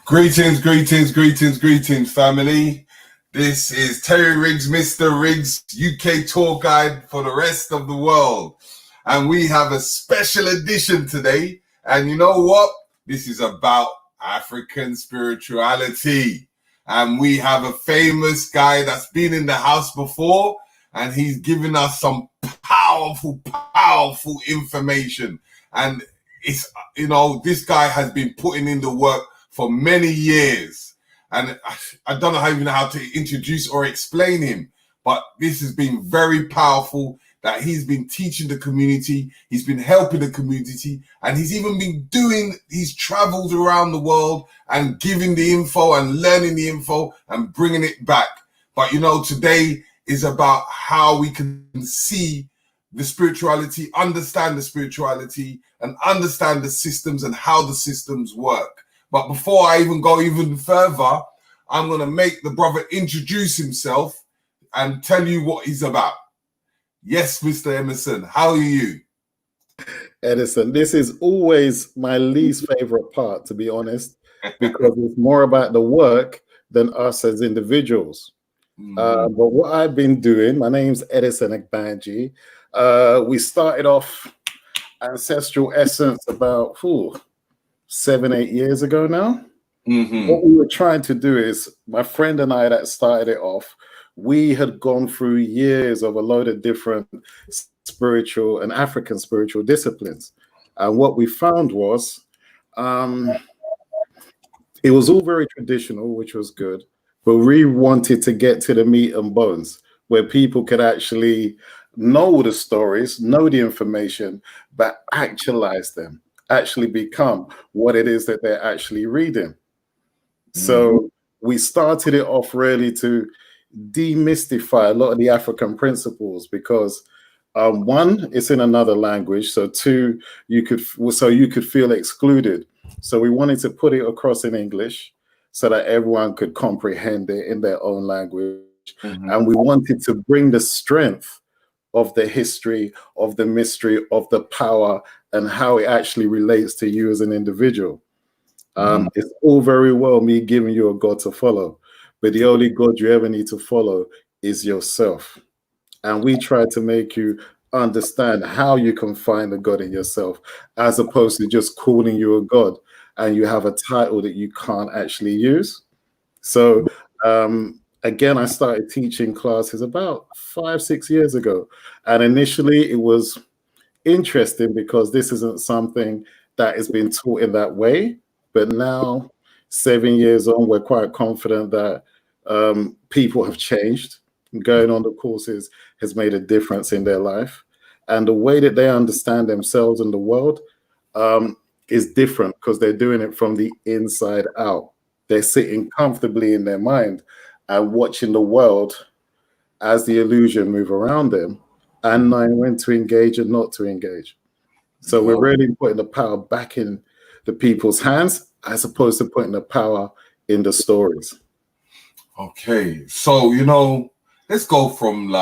Greetings, greetings, greetings, greetings, family. This is Terry Riggs, Mr. Riggs, UK tour guide for the rest of the world. And we have a special edition today. And you know what? This is about African spirituality. And we have a famous guy that's been in the house before, and he's giving us some powerful, powerful information. And it's, this guy has been putting in the work for many years. And I don't know even how to introduce or explain him, but this has been very powerful that he's been teaching the community, he's been helping the community, and he's even been doing these travels around the world and giving the info and learning the info and bringing it back. But today is about how we can see the spirituality, understand the spirituality, and understand the systems and how the systems work. But before I even go even further, I'm going to make the brother introduce himself and tell you what he's about. Yes, Mr. Emerson, how are you? Edison, this is always my least favorite part, to be honest, because it's more about the work than us as individuals. But what I've been doing, my name's Edison Agbanji. We started off Ancestral Essence about 7-8 years ago now. What we were trying to do is, my friend and I that started it off, we had gone through years of a load of different spiritual and African spiritual disciplines. And what we found was, it was all very traditional, which was good, but we wanted to get to the meat and bones where people could actually know the stories, know the information, but actualize them, actually become what it is that they're actually reading. So we started it off really to demystify a lot of the African principles, because one, it's in another language, so two, you could feel excluded. So we wanted to put it across in English so that everyone could comprehend it in their own language. And we wanted to bring the strength of the history, of the mystery, of the power, and how it actually relates to you as an individual. It's all very well me giving you a God to follow, but the only God you ever need to follow is yourself. And we try to make you understand how you can find the God in yourself, as opposed to just calling you a God and you have a title that you can't actually use. So again, I started teaching classes about 5-6 years ago. And initially it was interesting because this isn't something that has been taught in that way. But now, 7 years on, we're quite confident that people have changed. Going on the courses has made a difference in their life. And the way that they understand themselves and the world is different, because they're doing it from the inside out. They're sitting comfortably in their mind and watching the world as the illusion move around them and knowing when to engage and not to engage. So we're really putting the power back in the people's hands, as opposed to putting the power in the stories. Okay, so let's go from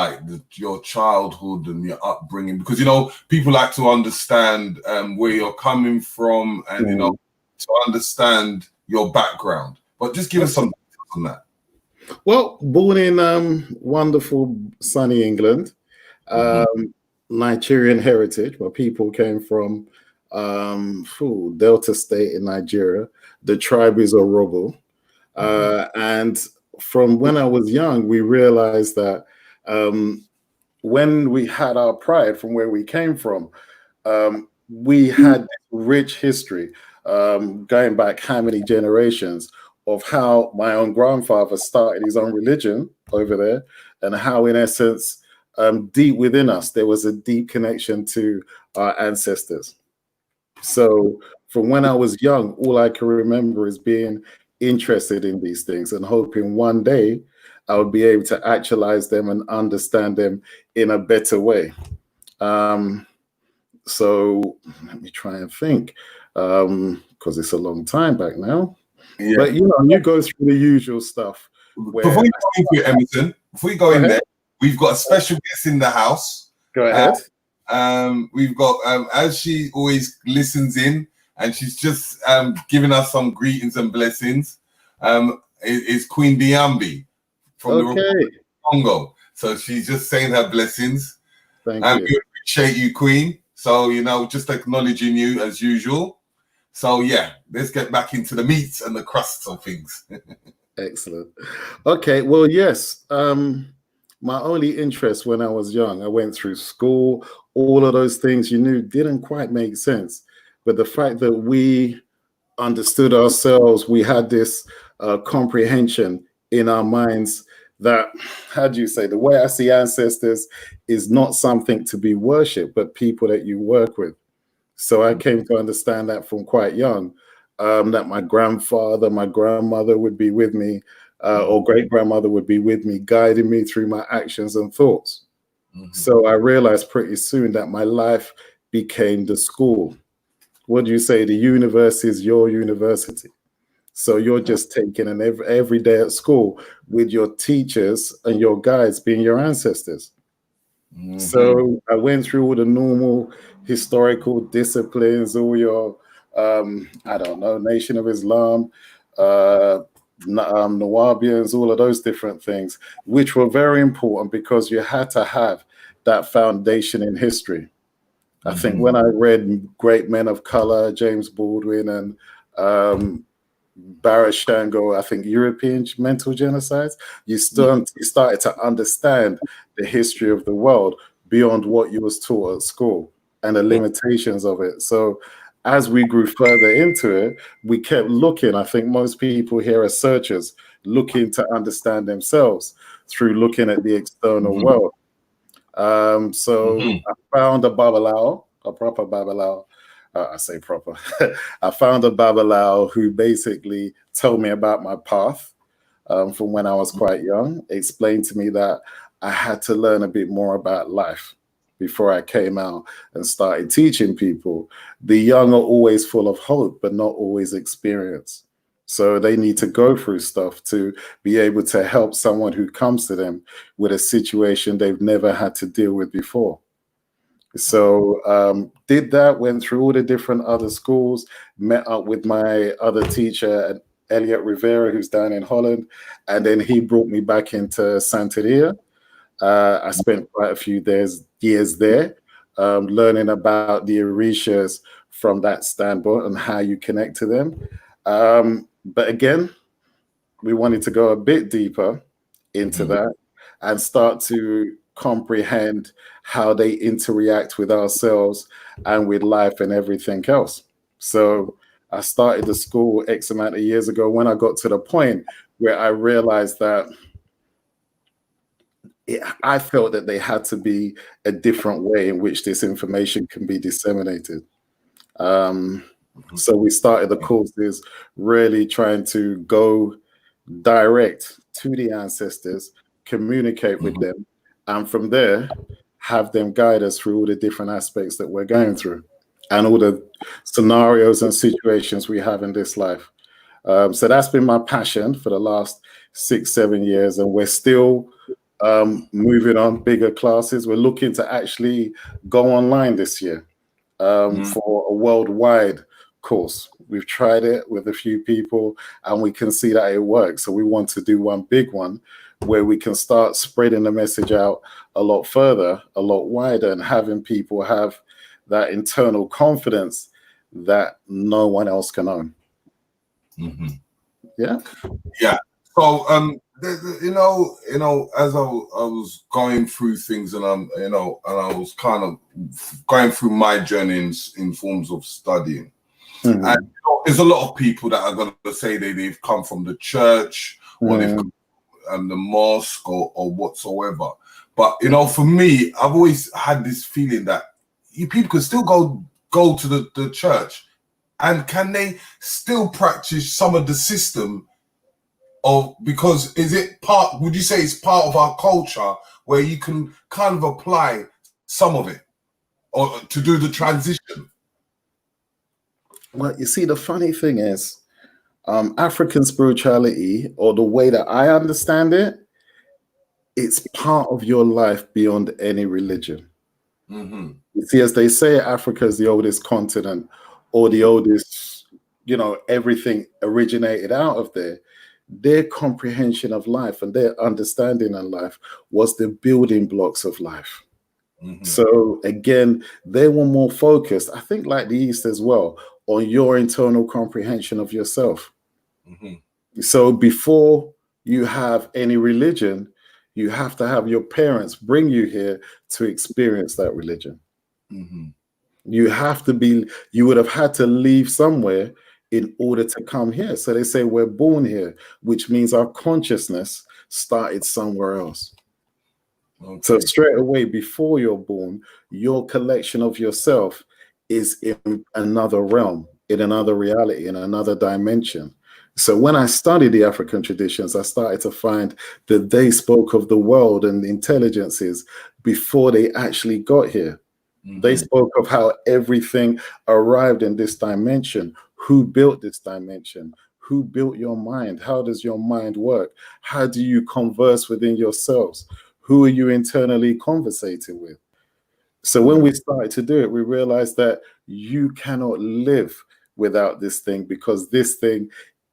your childhood and your upbringing, because people like to understand where you're coming from and to understand your background. But just give us some details on that. Well, born in wonderful sunny England, Nigerian heritage, where people came from Delta State in Nigeria. The tribe is Orobo. And from when I was young, we realized that when we had our pride from where we came from, we had rich history, going back how many generations, of how my own grandfather started his own religion over there, and how, in essence, deep within us, there was a deep connection to our ancestors. So from when I was young, all I can remember is being interested in these things and hoping one day I would be able to actualize them and understand them in a better way. So let me try and think, because it's a long time back now. Yeah. But you go through the usual stuff. Before we go into it, Emerson, before we go in there, we've got a special guest in the house. Go ahead. We've got, as she always listens in, and she's just giving us some greetings and blessings. Is Queen Diambi from the Republic of Congo. So she's just saying her blessings. Thank you. We appreciate you, Queen. So, just acknowledging you as usual. So, yeah, let's get back into the meats and the crusts of things. Excellent. Okay, well, yes. My only interest when I was young, I went through school, all of those things you knew didn't quite make sense. But the fact that we understood ourselves, we had this comprehension in our minds that, how do you say, the way I see ancestors is not something to be worshipped, but people that you work with. So I came to understand that from quite young, that my grandfather, my grandmother would be with me, or great grandmother would be with me, guiding me through my actions and thoughts. So I realized pretty soon that my life became the school. What do you say? The universe is your university. So you're just taking an every day at school with your teachers and your guides being your ancestors. So I went through all the normal historical disciplines, all your, I don't know, Nation of Islam, Nawabians, all of those different things, which were very important because you had to have that foundation in history. I think when I read great men of color, James Baldwin and Barashango, I think European mental genocides, you started to understand the history of the world beyond what you was taught at school and the limitations of it. So as we grew further into it, we kept looking. I think most people here are searchers, looking to understand themselves through looking at the external world. So I found a Babalao, a proper Babalao. I say proper. I found a Babalao who basically told me about my path from when I was quite young, explained to me that I had to learn a bit more about life before I came out and started teaching people. The young are always full of hope, but not always experienced. So they need to go through stuff to be able to help someone who comes to them with a situation they've never had to deal with before. So did that, went through all the different other schools, met up with my other teacher, Elliot Rivera, who's down in Holland. And then he brought me back into Santeria. I spent quite a few years there, learning about the Orishas from that standpoint and how you connect to them. But again, we wanted to go a bit deeper into that and start to comprehend how they interact with ourselves and with life and everything else. So I started the school X amount of years ago when I got to the point where I realized that I felt that there had to be a different way in which this information can be disseminated. So we started the courses really trying to go direct to the ancestors, communicate with them, and from there have them guide us through all the different aspects that we're going through and all the scenarios and situations we have in this life. So that's been my passion for the last 6-7 years, and we're still moving on bigger classes. We're looking to actually go online this year for a worldwide course. We've tried it with a few people and we can see that it works. So we want to do one big one where we can start spreading the message out a lot further, a lot wider, and having people have that internal confidence that no one else can own. Yeah. So as I was going through things, and and I was kind of going through my journey in forms of studying. And there's a lot of people that are going to say they've come from the church or they've come from the mosque or whatsoever. But for me, I've always had this feeling that people can still go to the church, and can they still practice some of the system of, because would you say it's part of our culture where you can kind of apply some of it or to do the transition? Well, you see, the funny thing is, African spirituality, or the way that I understand it, it's part of your life beyond any religion. You see, as they say, Africa is the oldest continent or the oldest, everything originated out of there. Their comprehension of life and their understanding of life was the building blocks of life. So again, they were more focused, I think, like the East as well, on your internal comprehension of yourself. So before you have any religion, you have to have your parents bring you here to experience that religion. You would have had to leave somewhere in order to come here. So they say we're born here, which means our consciousness started somewhere else. So straight away, before you're born, your collection of yourself is in another realm, in another reality, in another dimension. So when I studied the African traditions, I started to find that they spoke of the world and the intelligences before they actually got here. They spoke of how everything arrived in this dimension. Who built this dimension? Who built your mind? How does your mind work? How do you converse within yourselves? Who are you internally conversating with? So when we started to do it, we realized that you cannot live without this thing, because this thing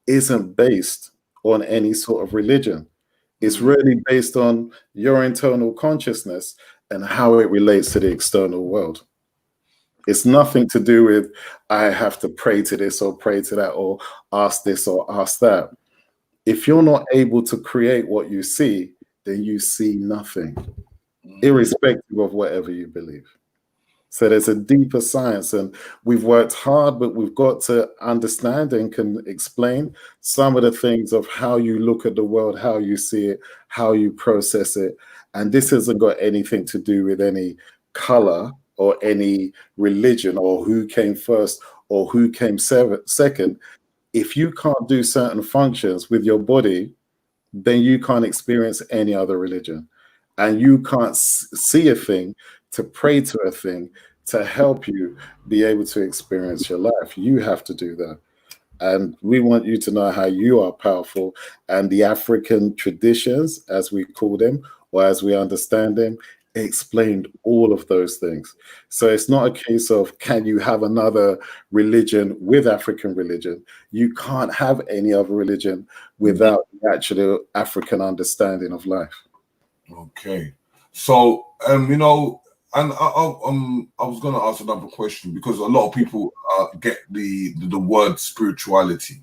isn't based on any sort of religion. It's really based on your internal consciousness and how it relates to the external world. It's nothing to do with, I have to pray to this or pray to that or ask this or ask that. If you're not able to create what you see, then you see nothing, irrespective of whatever you believe. So there's a deeper science, and we've worked hard, but we've got to understand and can explain some of the things of how you look at the world, how you see it, how you process it. And this hasn't got anything to do with any color or any religion or who came first or who came second. If you can't do certain functions with your body, then you can't experience any other religion. And you can't see a thing to pray to a thing to help you be able to experience your life. You have to do that. And we want you to know how you are powerful. And the African traditions, as we call them, or as we understand them, explained all of those things. So it's not a case of, can you have another religion with African religion? You can't have any other religion without the actual African understanding of life. Okay. So, and I was going to ask another question, because a lot of people get the word spirituality,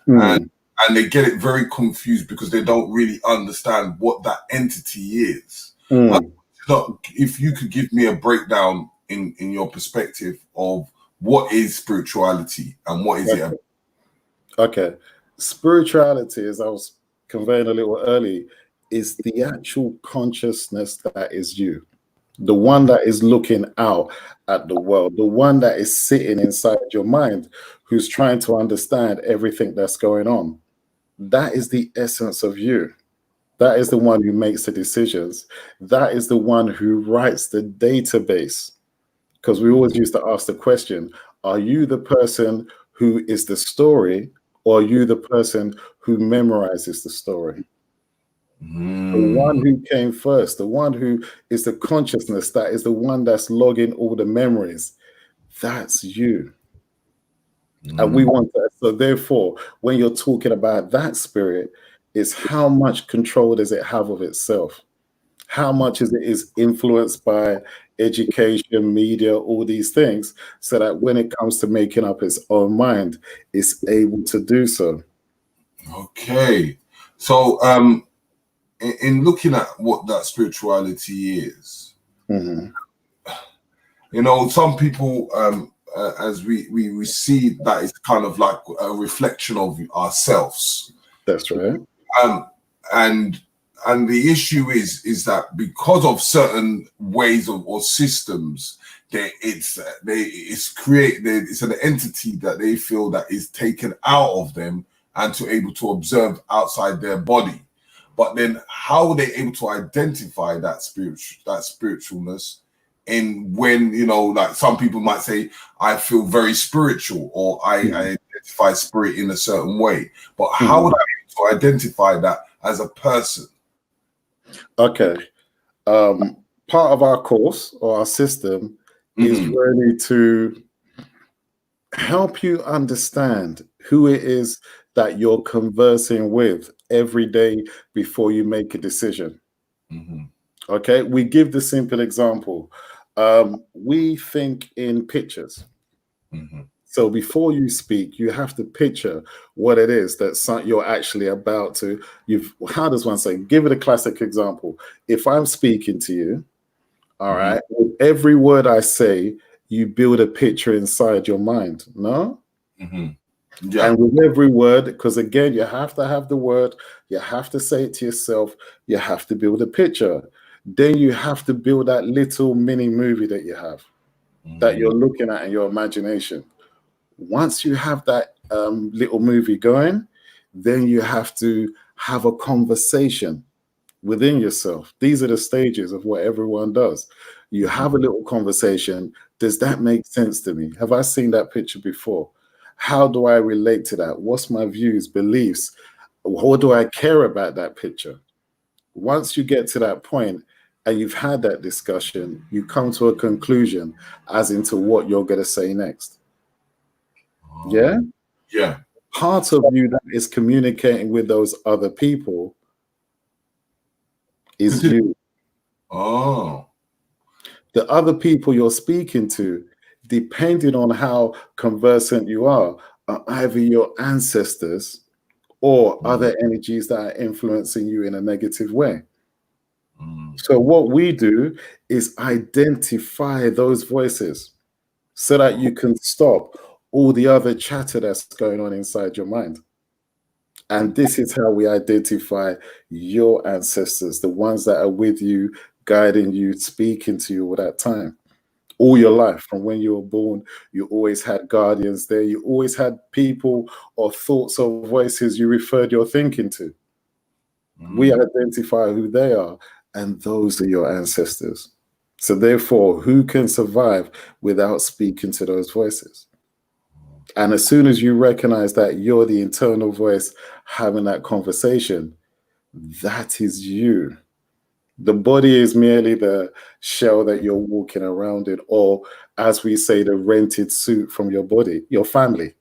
and they get it very confused because they don't really understand what that entity is. If you could give me a breakdown in your perspective of what is spirituality and what is it? Okay. Spirituality, as I was conveying a little early, is the actual consciousness that is you. The one that is looking out at the world, the one that is sitting inside your mind, who's trying to understand everything that's going on. That is the essence of you. That is the one who makes the decisions. That is the one who writes the database. Because we always used to ask the question, are you the person who is the story, or are you the person who memorizes the story? The one who came first, the one who is the consciousness, that is the one that's logging all the memories. That's you. And we want that. So therefore, when you're talking about that spirit, it's how much control does it have of itself? How much is it influenced by education, media, all these things, so that when it comes to making up its own mind, it's able to do so. Okay. So, in looking at what that spirituality is, some people, as we see that it's kind of like a reflection of ourselves. That's right. And the issue is that because of certain ways or systems, it's an entity that they feel that is taken out of them and to able to observe outside their body. But then how are they able to identify that spiritualness? And when, like some people might say, I feel very spiritual, or I identify spirit in a certain way. But how would I be able to identify that as a person? Okay. Part of our course or our system is really to help you understand who it is that you're conversing with every day before you make a decision. Mm-hmm. Okay, we give the simple example. We think in pictures. Mm-hmm. So before you speak, you have to picture what it is that you're actually about to. How does one say? Give it a classic example. If I'm speaking to you, all Mm-hmm. right, with every word I say, you build a picture inside your mind. No? Mm-hmm. Yeah. And with every word, because again, you have to have the word, you have to say it to yourself, you have to build a picture. Then you have to build that little mini movie that you have, that you're looking at in your imagination. Once you have that little movie going, then you have to have a conversation within yourself. These are the stages of what everyone does. You have a little conversation. Does that make sense to me? Have I seen that picture before? How do I relate to that? What's my views, beliefs? What do I care about that picture? Once you get to that point and you've had that discussion, you come to a conclusion as into what you're going to say next. Yeah? Yeah. Part of you that is communicating with those other people is you. Oh. The other people you're speaking to, depending on how conversant you are either your ancestors or other energies that are influencing you in a negative way. So what we do is identify those voices so that you can stop all the other chatter that's going on inside your mind. And this is how we identify your ancestors, the ones that are with you, guiding you, speaking to you all that time. All your life, from when you were born, you always had guardians there. You always had people or thoughts or voices you referred your thinking to. We identify who they are, and those are your ancestors. So therefore, who can survive without speaking to those voices? And as soon as you recognize that you're the internal voice having that conversation, that is you. The body is merely the shell that you're walking around in, or as we say, the rented suit from your body, your family.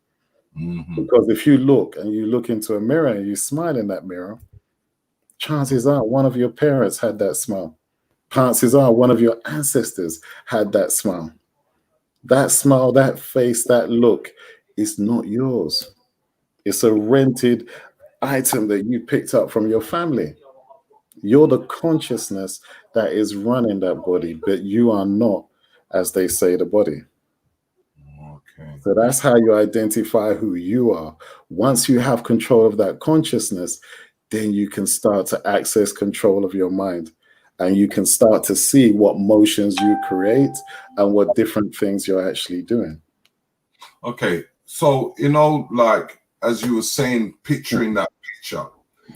Because if you look and you look into a mirror and you smile in that mirror, chances are one of your parents had that smile. Chances are one of your ancestors had that smile. That smile, that face, that look is not yours. It's a rented item that you picked up from your family. You're the consciousness that is running that body, but you are not, as they say, the body. Okay. So that's how you identify who you are. Once you have control of that consciousness, then you can start to access control of your mind. And you can start to see what motions you create and what different things you're actually doing. Okay. So, like as you were saying, picturing that picture.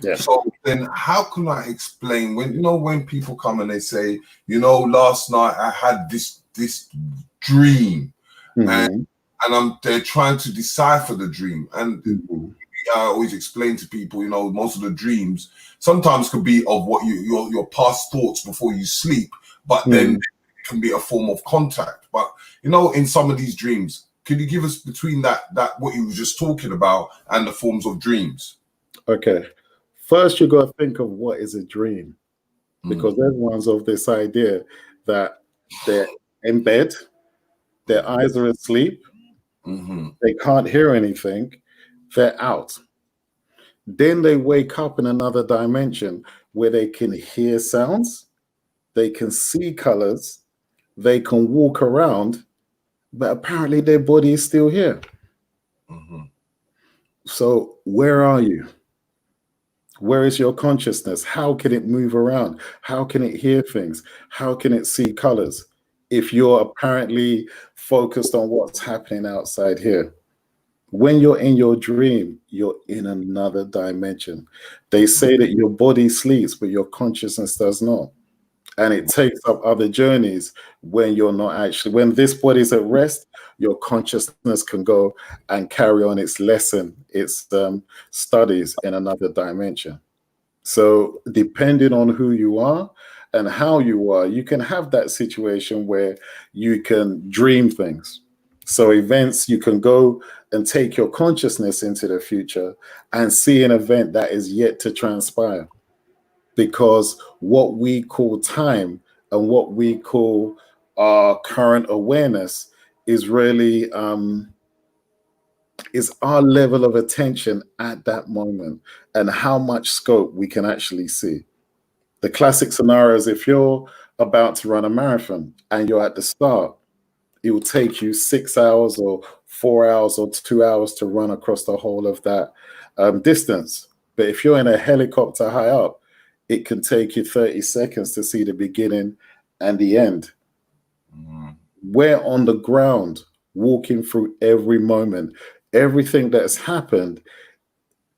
Yeah. So then how can I explain when people come and they say, last night I had this dream, and they're trying to decipher the dream. And I always explain to people, most of the dreams sometimes could be of what your past thoughts before you sleep, but then it can be a form of contact. But in some of these dreams, can you give us between that what you were just talking about and the forms of dreams? Okay. First, you got to think of what is a dream, because everyone's of this idea that they're in bed, their eyes are asleep, they can't hear anything, they're out. Then they wake up in another dimension where they can hear sounds, they can see colors, they can walk around, but apparently their body is still here. So where are you? Where is your consciousness? How can it move around? How can it hear things? How can it see colors if you're apparently focused on what's happening outside here? When you're in your dream, you're in another dimension. They say that your body sleeps, but your consciousness does not. And it takes up other journeys when you're not actually, when this body's at rest, your consciousness can go and carry on its lesson, its studies in another dimension. So depending on who you are and how you are, you can have that situation where you can dream things. So events, you can go and take your consciousness into the future and see an event that is yet to transpire. Because what we call time and what we call our current awareness is really is our level of attention at that moment and how much scope we can actually see. The classic scenario is if you're about to run a marathon and you're at the start, it will take you 6 hours or 4 hours or 2 hours to run across the whole of that distance. But if you're in a helicopter high up, it can take you 30 seconds to see the beginning and the end. We're on the ground, walking through every moment. Everything that's happened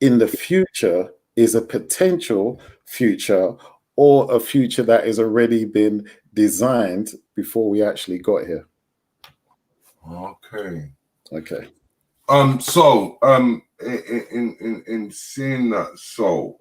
in the future is a potential future or a future that has already been designed before we actually got here. Okay. Okay. So in seeing that, so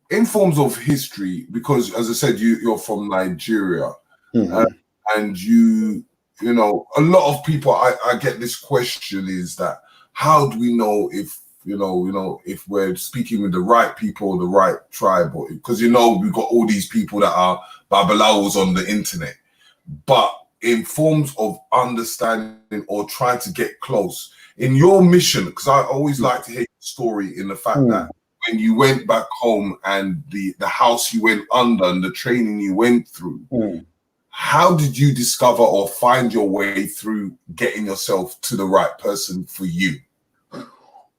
in forms of history, because as I said, you're from Nigeria, and you know, a lot of people, I get this question is that how do we know if if we're speaking with the right people, the right tribe, or because we've got all these people that are babalawos on the internet, but in forms of understanding or trying to get close in your mission, because I always like to hear your story in the fact that when you went back home and the house you went under and the training you went through, how did you discover or find your way through getting yourself to the right person for you?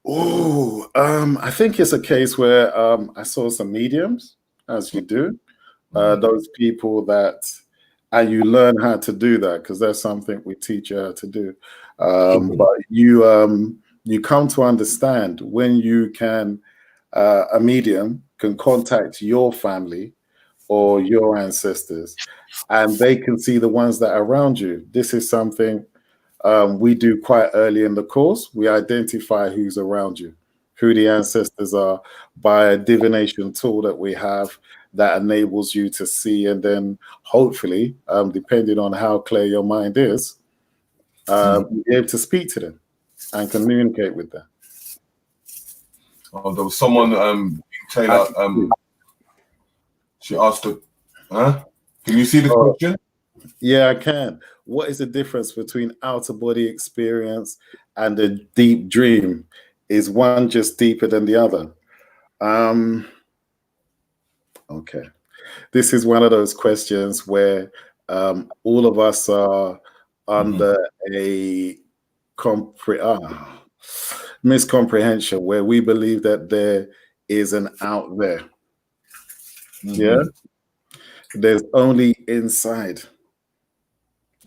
I think it's a case where I saw some mediums, as you do, those people that, and you learn how to do that because that's something we teach you how to do. But you come to understand when you can, a medium can contact your family or your ancestors, and they can see the ones that are around you. This is something we do quite early in the course. We identify who's around you, who the ancestors are, by a divination tool that we have that enables you to see, and then hopefully, depending on how clear your mind is, you'll be able to speak to them and communicate with them. Oh, there was someone, Taylor, she asked her, can you see the question? Yeah, I can. What is the difference between outer body experience and a deep dream? Is one just deeper than the other? Okay. This is one of those questions where all of us are under a miscomprehension where we believe that there is an out there. Yeah. There's only inside.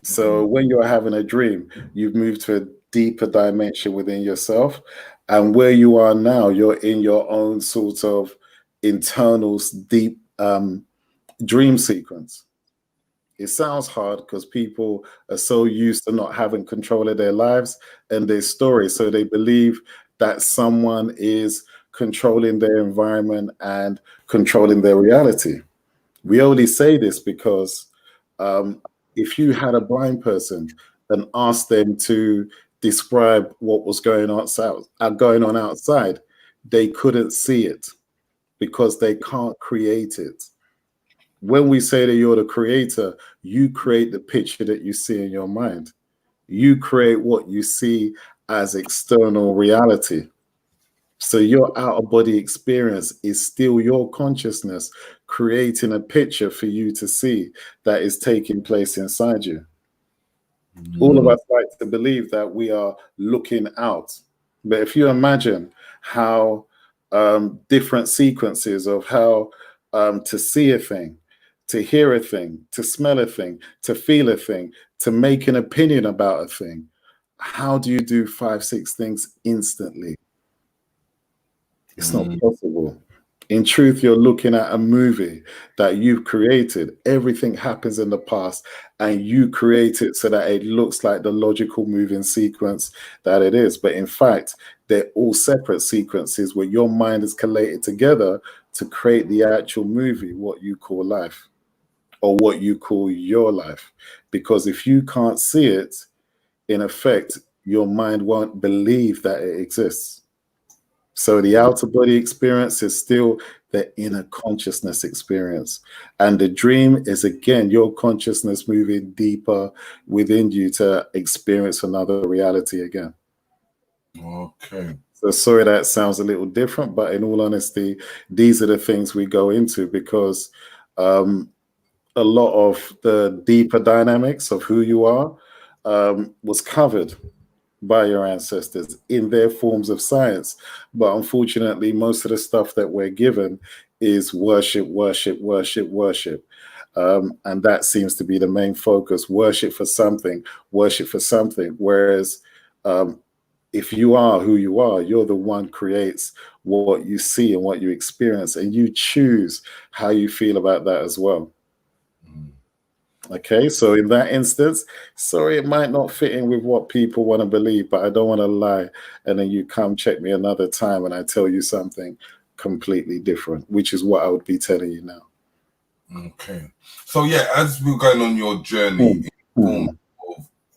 So when you're having a dream, you've moved to a deeper dimension within yourself. And where you are now, you're in your own sort of internal deep dream sequence. It sounds hard because people are so used to not having control of their lives and their stories. So they believe that someone is controlling their environment and controlling their reality. We only say this because if you had a blind person and asked them to describe what was going on outside, they couldn't see it because they can't create it. When we say that you're the creator, you create the picture that you see in your mind. You create what you see as external reality. So your outer body experience is still your consciousness creating a picture for you to see that is taking place inside you. All of us like to believe that we are looking out. But if you imagine how different sequences of how to see a thing, to hear a thing, to smell a thing, to feel a thing, to make an opinion about a thing, how do you do 5, 6 things instantly? It's not possible. In truth, you're looking at a movie that you've created. Everything happens in the past and you create it so that it looks like the logical moving sequence that it is. But in fact, they're all separate sequences where your mind is collated together to create the actual movie, what you call life. or what you call your life. Because if you can't see it, in effect, your mind won't believe that it exists. So the outer body experience is still the inner consciousness experience. And the dream is, again, your consciousness moving deeper within you to experience another reality again. Okay. So sorry that sounds a little different, but in all honesty, these are the things we go into, because a lot of the deeper dynamics of who you are was covered by your ancestors in their forms of science. But unfortunately, most of the stuff that we're given is worship, worship, worship, worship. And that seems to be the main focus: worship for something, worship for something. Whereas if you are who you are, you're the one creates what you see and what you experience, and you choose how you feel about that as well. Okay, so in that instance, sorry, it might not fit in with what people want to believe, but I don't want to lie. And then you come check me another time and I tell you something completely different, which is what I would be telling you now. Okay. So yeah, as we're going on your journey in form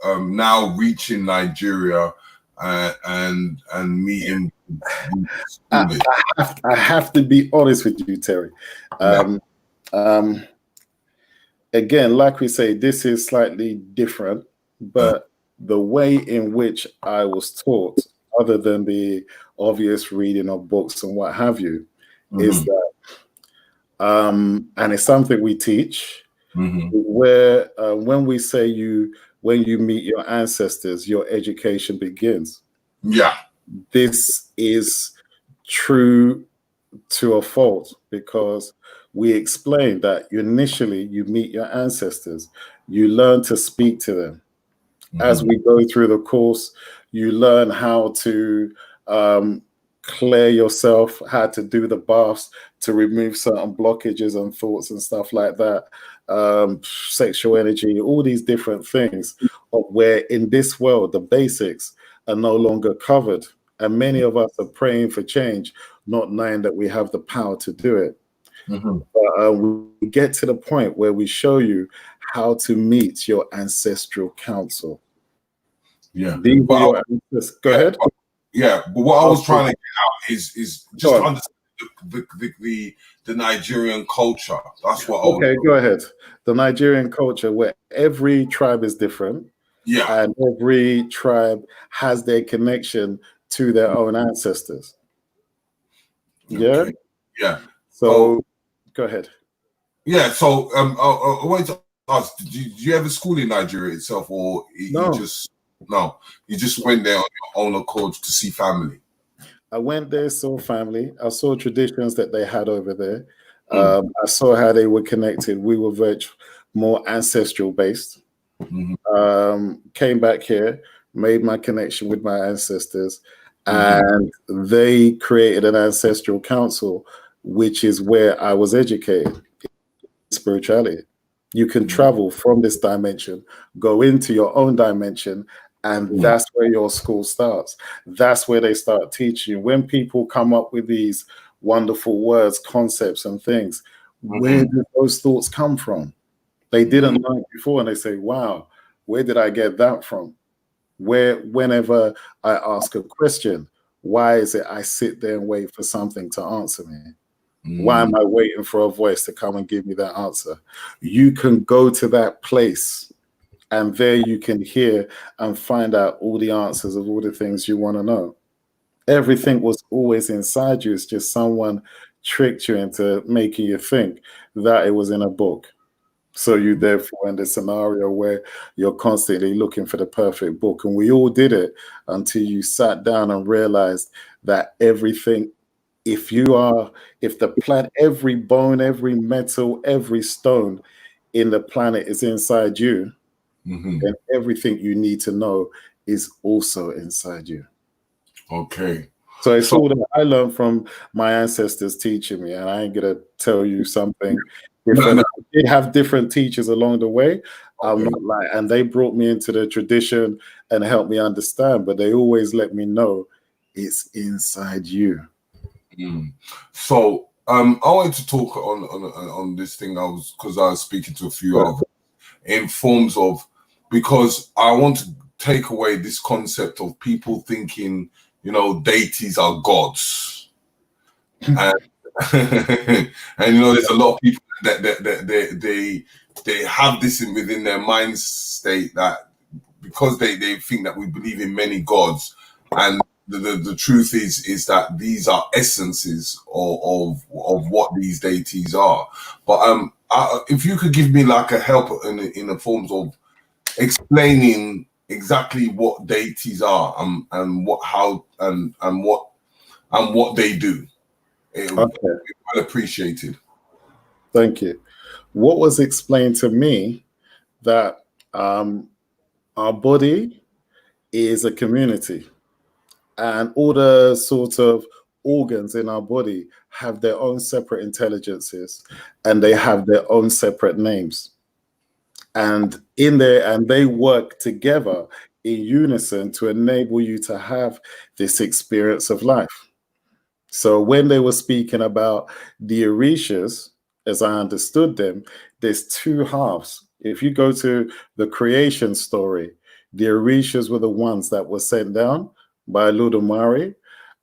of now reaching Nigeria and meeting I have to be honest with you, Terry. Again, like we say, this is slightly different, but the way in which I was taught, other than the obvious reading of books and what have you, is that, and it's something we teach, where when we say when you meet your ancestors, your education begins. Yeah. This is true to a fault, because we explained that initially you meet your ancestors, you learn to speak to them. As we go through the course, you learn how to clear yourself, how to do the baths to remove certain blockages and thoughts and stuff like that, sexual energy, all these different things, of where in this world the basics are no longer covered. And many of us are praying for change, not knowing that we have the power to do it. But we get to the point where we show you how to meet your ancestral council. Yeah. These are your ancestors. Go ahead. But what I was trying to get out is just to understand the Nigerian culture. That's what. Okay, go ahead. The Nigerian culture, where every tribe is different. Yeah. And every tribe has their connection to their own ancestors. Yeah. Okay. Yeah. So go ahead. Yeah. So I wanted to ask: did you ever school in Nigeria itself, or No. you just went there on your own accord to see family? I went there, saw family. I saw traditions that they had over there. I saw how they were connected. We were very more ancestral based. Came back here, made my connection with my ancestors, and they created an ancestral council, which is where I was educated in spirituality. You can travel from this dimension, go into your own dimension, and that's where your school starts. That's where they start teaching you. When people come up with these wonderful words, concepts, and things, where do those thoughts come from? They didn't know it before, and they say, wow, where did I get that from? Whenever I ask a question, why is it I sit there and wait for something to answer me? Why am I waiting for a voice to come and give me that answer? You can go to that place, and there you can hear and find out all the answers of all the things you want to know. Everything was always inside you. It's just someone tricked you into making you think that it was in a book. So you therefore in the scenario where you're constantly looking for the perfect book. And we all did it until you sat down and realized that everything, if the planet, every bone, every metal, every stone in the planet is inside you, then everything you need to know is also inside you. Okay. So it's all that I learned from my ancestors teaching me, and I ain't gonna tell you something different. I did have different teachers along the way. I'm not like, and they brought me into the tradition and helped me understand, but they always let me know it's inside you. So I wanted to talk on this thing. Because I was speaking to a few of in forms of, because I want to take away this concept of people thinking, you know, deities are gods, and and you know, there's a lot of people that they have this within their mind state, that because they think that we believe in many gods, and the truth is that these are essences of what these deities are. But if you could give me like a help in the forms of explaining exactly what deities are, and what how and what they do, it would be well appreciated. Thank you. What was explained to me that our body is a community, and all the sort of organs in our body have their own separate intelligences, and they have their own separate names. And in there, and they work together in unison to enable you to have this experience of life. So when they were speaking about the Orishas, as I understood them, there's two halves. If you go to the creation story, the Orishas were the ones that were sent down by Ludumare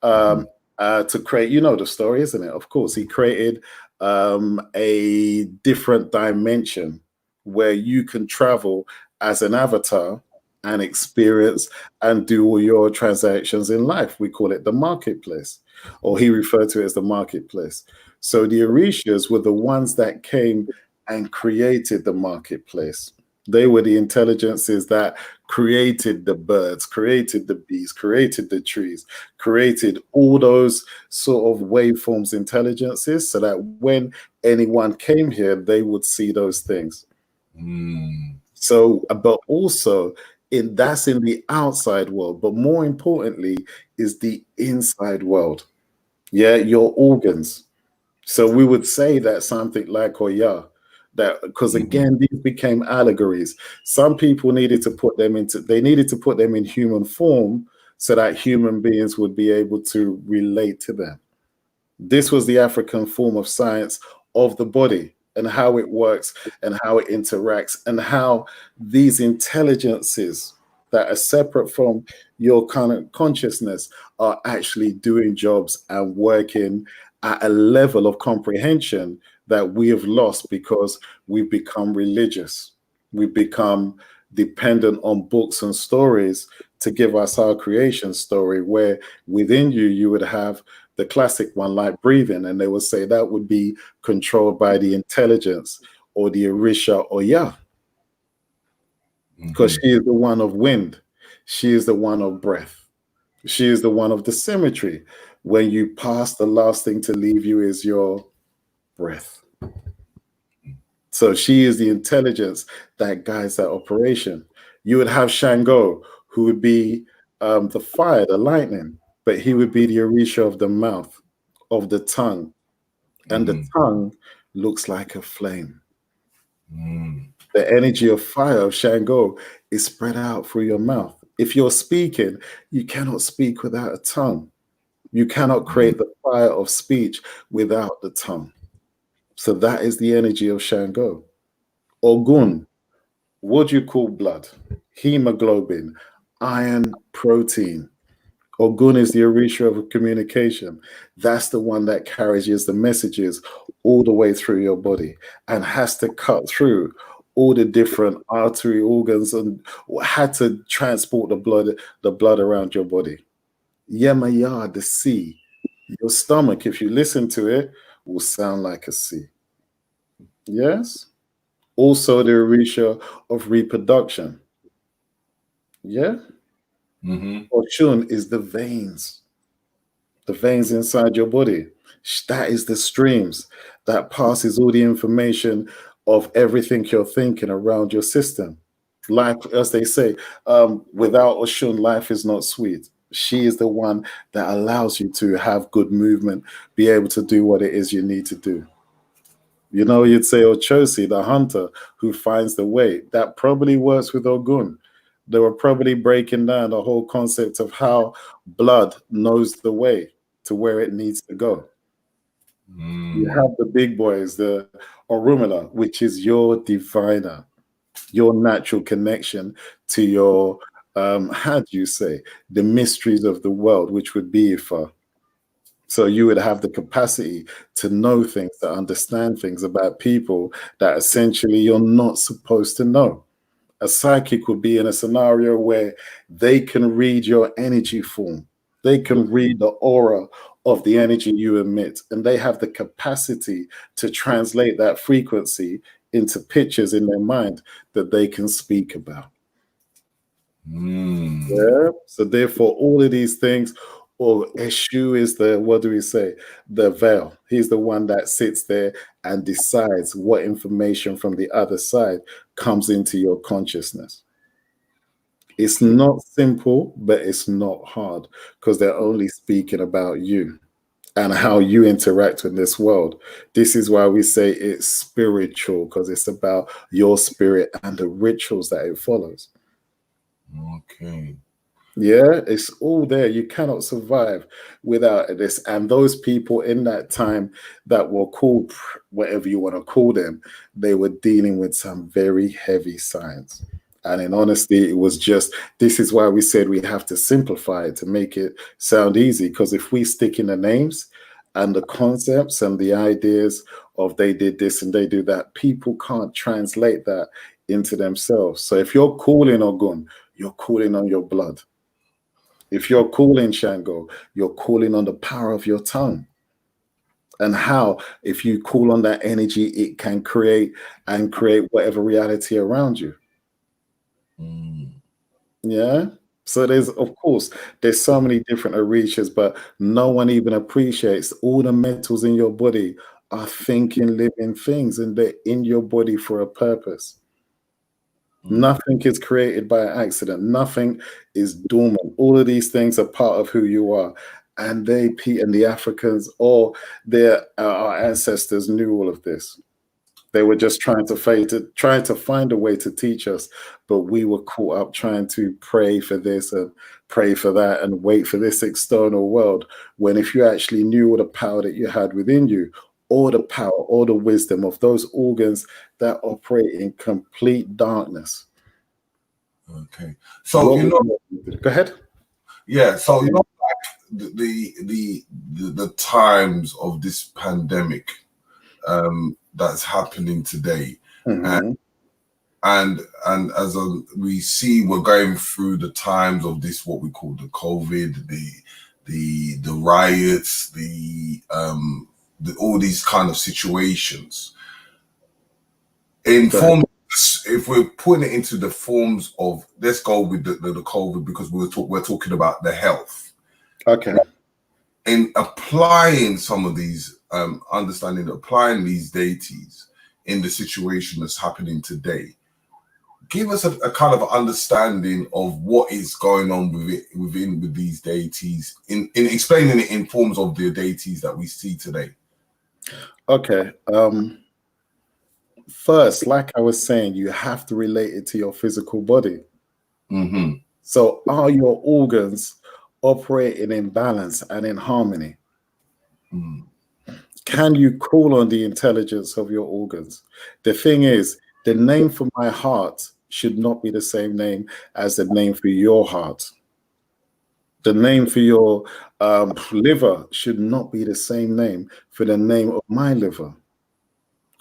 to create, you know the story, isn't it? Of course, he created a different dimension where you can travel as an avatar and experience and do all your transactions in life. We call it the marketplace, or he referred to it as the marketplace. So the Orishas were the ones that came and created the marketplace. They were the intelligences that created the birds, created the bees, created the trees, created all those sort of waveforms intelligences, so that when anyone came here, they would see those things. So, but also that's in the outside world, but more importantly is the inside world. Yeah, your organs. So we would say that something like Oya, that because again, these became allegories. Some people needed to put them in human form so that human beings would be able to relate to them. This was the African form of science of the body, and how it works and how it interacts, and how these intelligences that are separate from your kind of consciousness are actually doing jobs and working at a level of comprehension that we have lost because we've become religious. We've become dependent on books and stories to give us our creation story, where within you would have the classic one like breathing, and they would say that would be controlled by the intelligence or the Orisha Oya, because she is the one of wind, she is the one of breath, she is the one of the symmetry. When you pass, the last thing to leave you is your breath. So she is the intelligence that guides that operation. You would have Shango, who would be the fire, the lightning, but he would be the Orisha of the mouth, of the tongue. And the tongue looks like a flame. The energy of fire of Shango is spread out through your mouth. If you're speaking, you cannot speak without a tongue. You cannot create the fire of speech without the tongue. So that is the energy of Shango. Ogun, what do you call blood? Hemoglobin, iron, protein. Ogun is the Orisha of communication. That's the one that carries the messages all the way through your body and has to cut through all the different artery organs and had to transport the blood around your body. Yemaya, the sea. Your stomach, if you listen to it, will sound like a sea. Yes? Also the Orisha of reproduction. Yeah? Oshun is the veins inside your body. That is the streams that passes all the information of everything you're thinking around your system. Like, as they say, without Oshun, life is not sweet. She is the one that allows you to have good movement, be able to do what it is you need to do. You know, you'd say Ochosi, the hunter who finds the way. That probably works with Ogun. They were probably breaking down the whole concept of how blood knows the way to where it needs to go. You have the big boys, the Orumila, which is your diviner, your natural connection to your, how do you say, the mysteries of the world, which would be Ifa. So you would have the capacity to know things, to understand things about people that essentially you're not supposed to know. A psychic would be in a scenario where they can read your energy form. They can read the aura of the energy you emit, and they have the capacity to translate that frequency into pictures in their mind that they can speak about. Yeah. So therefore, all of these things, or Eshu is the, what do we say? The veil. He's the one that sits there and decides what information from the other side comes into your consciousness. It's not simple, but it's not hard because they're only speaking about you and how you interact with this world. This is why we say it's spiritual, because it's about your spirit and the rituals that it follows. Okay. Yeah, it's all there. You cannot survive without this. And those people in that time that were called, whatever you want to call them, they were dealing with some very heavy signs. And in honesty, it was just, this is why we said we have to simplify it to make it sound easy. Because if we stick in the names and the concepts and the ideas of they did this and they do that, people can't translate that into themselves. So if you're calling Ogun, you're calling on your blood. If you're calling Shango, you're calling on the power of your tongue. And how, if you call on that energy, it can create whatever reality around you. Yeah. So there's, of course, there's so many different reaches, but no one even appreciates all the metals in your body are thinking, living things, and they're in your body for a purpose. Nothing is created by accident. Nothing is dormant. All of these things are part of who you are. And the Africans or our ancestors knew all of this. They were just trying to find a way to teach us, but we were caught up trying to pray for this and pray for that and wait for this external world. When if you actually knew all the power that you had within you, all the power, all the wisdom of those organs that operate in complete darkness. Okay. So go ahead. Yeah. So like the times of this pandemic that's happening today, and as we see, we're going through the times of this what we call the COVID, the riots, all these kind of situations. If we're putting it into the forms of, let's go with the COVID, because we're talking about the health. Okay. In applying some of these, applying these deities in the situation that's happening today, give us a kind of understanding of what is going on with these deities, in explaining it in forms of the deities that we see today. Okay. First, like I was saying, you have to relate it to your physical body. So are your organs operating in balance and in harmony? Can you call on the intelligence of your organs? The thing is, the name for my heart should not be the same name as the name for your heart. The name for your liver should not be the same name for the name of my liver.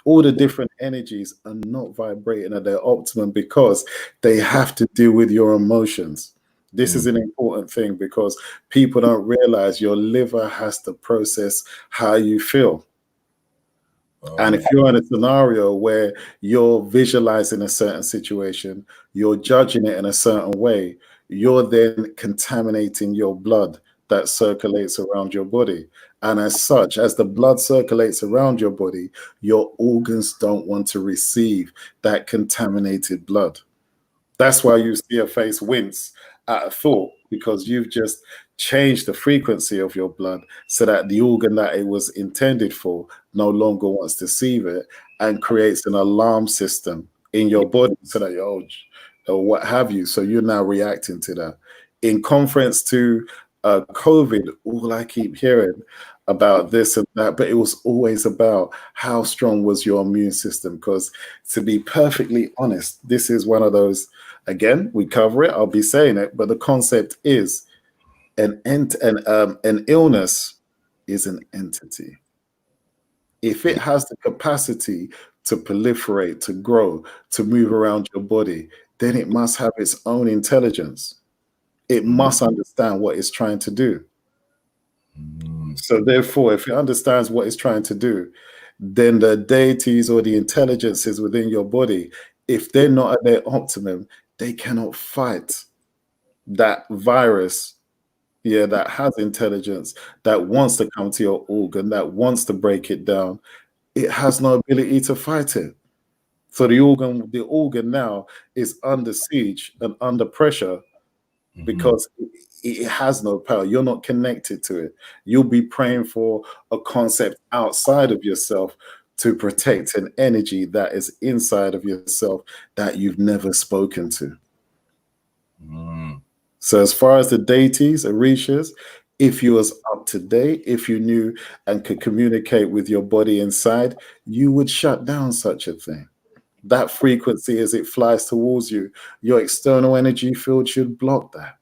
All the different energies are not vibrating at their optimum because they have to do with your emotions. This is an important thing because people don't realize your liver has to process how you feel. And if you're in a scenario where you're visualizing a certain situation, you're judging it in a certain way, you're then contaminating your blood that circulates around your body. And as such, as the blood circulates around your body, your organs don't want to receive that contaminated blood. That's why you see a face wince at a thought, because you've just changed the frequency of your blood so that the organ that it was intended for no longer wants to receive it and creates an alarm system in your body so that or what have you. So you're now reacting to that. In conference to COVID, all I keep hearing, about this and that, but it was always about how strong was your immune system. Because to be perfectly honest, this is one of those, again, we cover it, I'll be saying it, but the concept is an illness is an entity. If it has the capacity to proliferate, to grow, to move around your body, then it must have its own intelligence. It must understand what it's trying to do. So therefore, if it understands what it's trying to do, then the deities or the intelligences within your body, if they're not at their optimum, they cannot fight that virus, that has intelligence, that wants to come to your organ, that wants to break it down. It has no ability to fight it. So the organ now is under siege and under pressure because it has no power. You're not connected to it. You'll be praying for a concept outside of yourself to protect an energy that is inside of yourself that you've never spoken to. So as far as the deities, Orishas, if you was up to date, if you knew and could communicate with your body inside, you would shut down such a thing. That frequency, as it flies towards you, your external energy field should block that.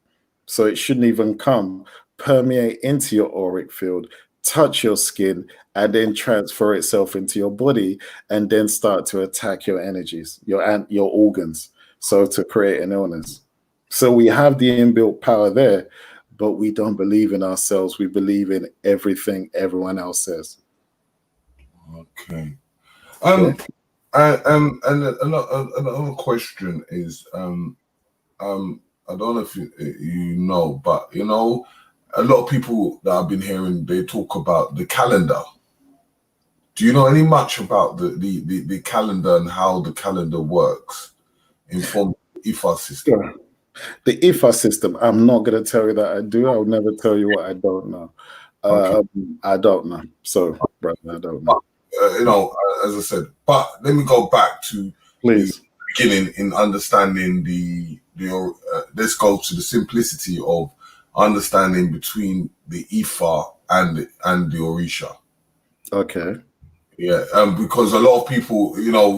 So it shouldn't even come, permeate into your auric field, touch your skin, and then transfer itself into your body, and then start to attack your energies, your organs, so to create an illness. So we have the inbuilt power there, but we don't believe in ourselves. We believe in everything everyone else says. Okay. And another question is, I don't know if you know, but a lot of people that I've been hearing, they talk about the calendar. Do you know any much about the calendar and how the calendar works in form of the IFA system? Sure. The IFA system, I'm not going to tell you that I do. I'll never tell you what I don't know. Okay. I don't know. So, brother, I don't know. As I said, but let me go back to Please. the beginning in understanding let's go to the simplicity of understanding between the Ifa and the Orisha. Okay. Yeah, because a lot of people,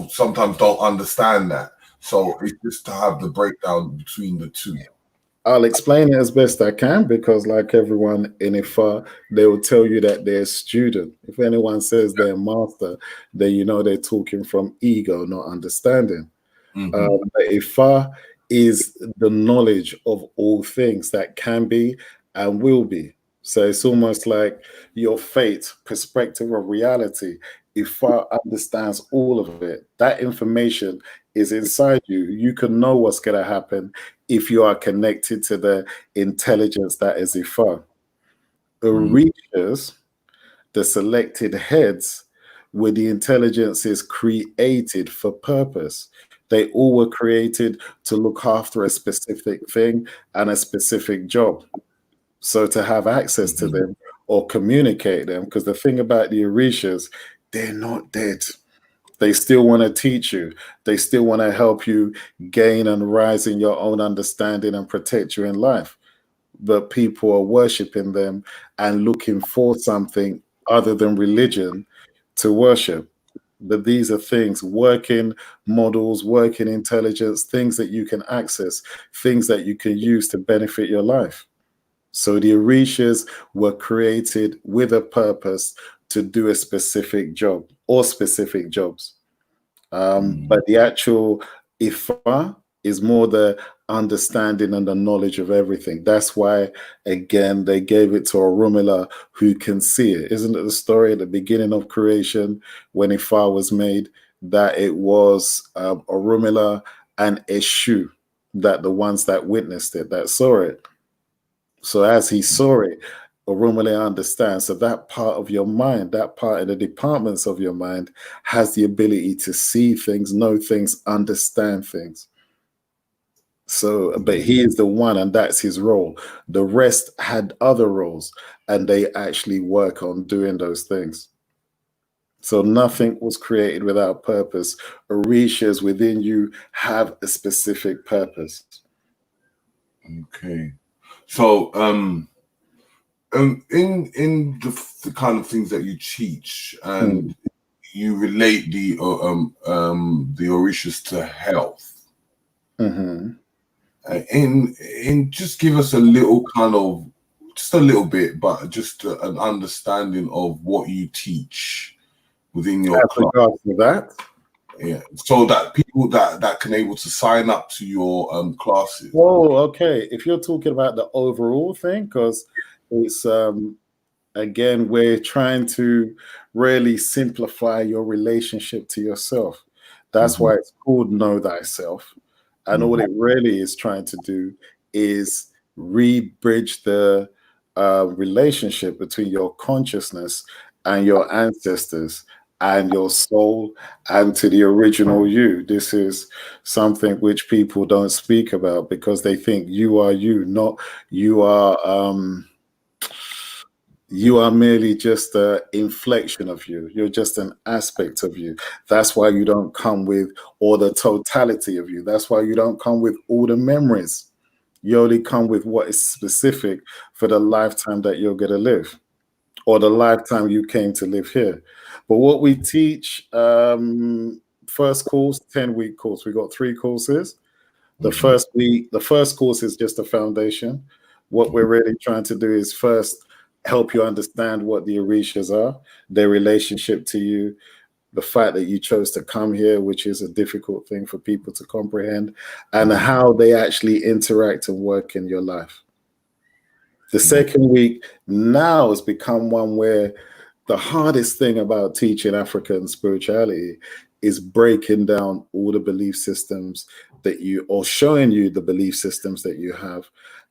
sometimes don't understand that. So it's just to have the breakdown between the two. I'll explain it as best I can because, like everyone in Ifa, they will tell you that they're a student. If anyone says they're a master, then they're talking from ego, not understanding. But Ifa is the knowledge of all things that can be and will be. So it's almost like your fate, perspective of reality. Ifa understands all of it. That information is inside you. You can know what's going to happen if you are connected to the intelligence that is Ifa. Orishas, the selected heads, where the intelligence is created for purpose. They all were created to look after a specific thing and a specific job. So to have access to them or communicate them, because the thing about the Orishas, they're not dead. They still want to teach you. They still want to help you gain and rise in your own understanding and protect you in life. But people are worshiping them and looking for something other than religion to worship. But these are things, working models, working intelligence, things that you can access, things that you can use to benefit your life. So the Orishas were created with a purpose to do a specific job or specific jobs. But the actual Ifa is more the understanding and the knowledge of everything. That's why, again, they gave it to Orunmila who can see it. Isn't it the story at the beginning of creation when Ifa was made that it was Orunmila and Eshu, that the ones that witnessed it, that saw it. So as he saw it, Orunmila understands. So that part of your mind, that part of the departments of your mind has the ability to see things, know things, understand things. So, but he is the one, and that's his role. The rest had other roles, and they actually work on doing those things. So nothing was created without purpose. Orishas within you have a specific purpose. Okay. So, in the kind of things that you teach, and you relate the Orishas to health. In just give us a little kind of, just a little bit, but just an understanding of what you teach within your class. Regards to that, Yeah, so that people that can able to sign up to your classes. Oh, okay. If you're talking about the overall thing, because it's again, we're trying to really simplify your relationship to yourself. That's why it's called Know Thyself. And all it really is trying to do is re-bridge the relationship between your consciousness and your ancestors and your soul and to the original you. This is something which people don't speak about because they think you are you, not you are merely just an inflection of you. You're just an aspect of you. That's why you don't come with all the totality of you. That's why you don't come with all the memories. You only come with what is specific for the lifetime that you're going to live, or the lifetime you came to live here. But what we teach, first course, 10-week course. We got 3 courses. The first course is just a foundation. What we're really trying to do is first help you understand what the Orishas are, their relationship to you, the fact that you chose to come here, which is a difficult thing for people to comprehend, and how they actually interact and work in your life. The second week now has become one where the hardest thing about teaching African spirituality is breaking down all the belief systems that you, or showing you the belief systems that you have,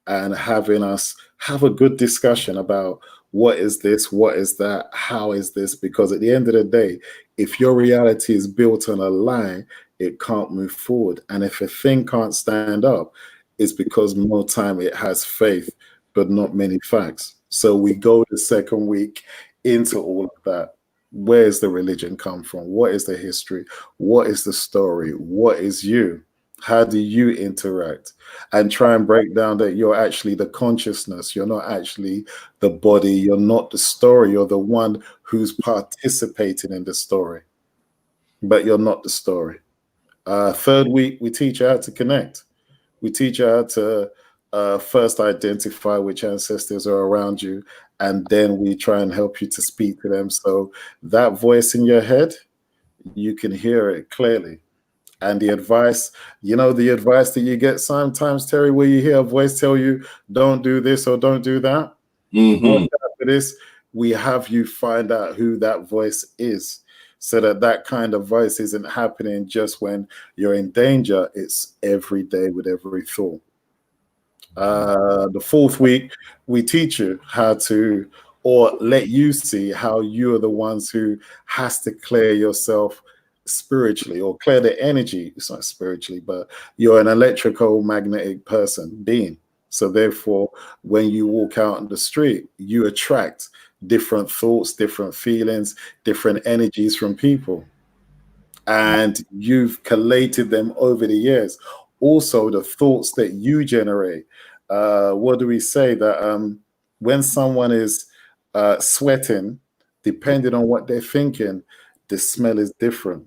and having us have a good discussion about what is this, what is that, how is this? Because at the end of the day, if your reality is built on a lie, it can't move forward. And if a thing can't stand up, it's because more time it has faith, but not many facts. So we go the second week into all of that. Where's the religion come from? What is the history? What is the story? What is you? How do you interact? And try and break down that you're actually the consciousness. You're not actually the body. You're not the story. You're the one who's participating in the story, but you're not the story. Third week, we teach you how to connect. We teach you how to first identify which ancestors are around you, and then we try and help you to speak to them. So that voice in your head, you can hear it clearly. And the advice, the advice that you get sometimes, Terry, where you hear a voice tell you, don't do this or don't do that. Watch out for this. We have you find out who that voice is, so that kind of voice isn't happening just when you're in danger. It's every day with every thought. The fourth week, we teach you how to, or let you see how you are the ones who has to clear yourself spiritually, or clear the energy. It's not spiritually, but you're an electrical magnetic being. So therefore, when you walk out on the street, you attract different thoughts, different feelings, different energies from people. And you've collated them over the years. Also, the thoughts that you generate. What do we say? That when someone is sweating, depending on what they're thinking, the smell is different,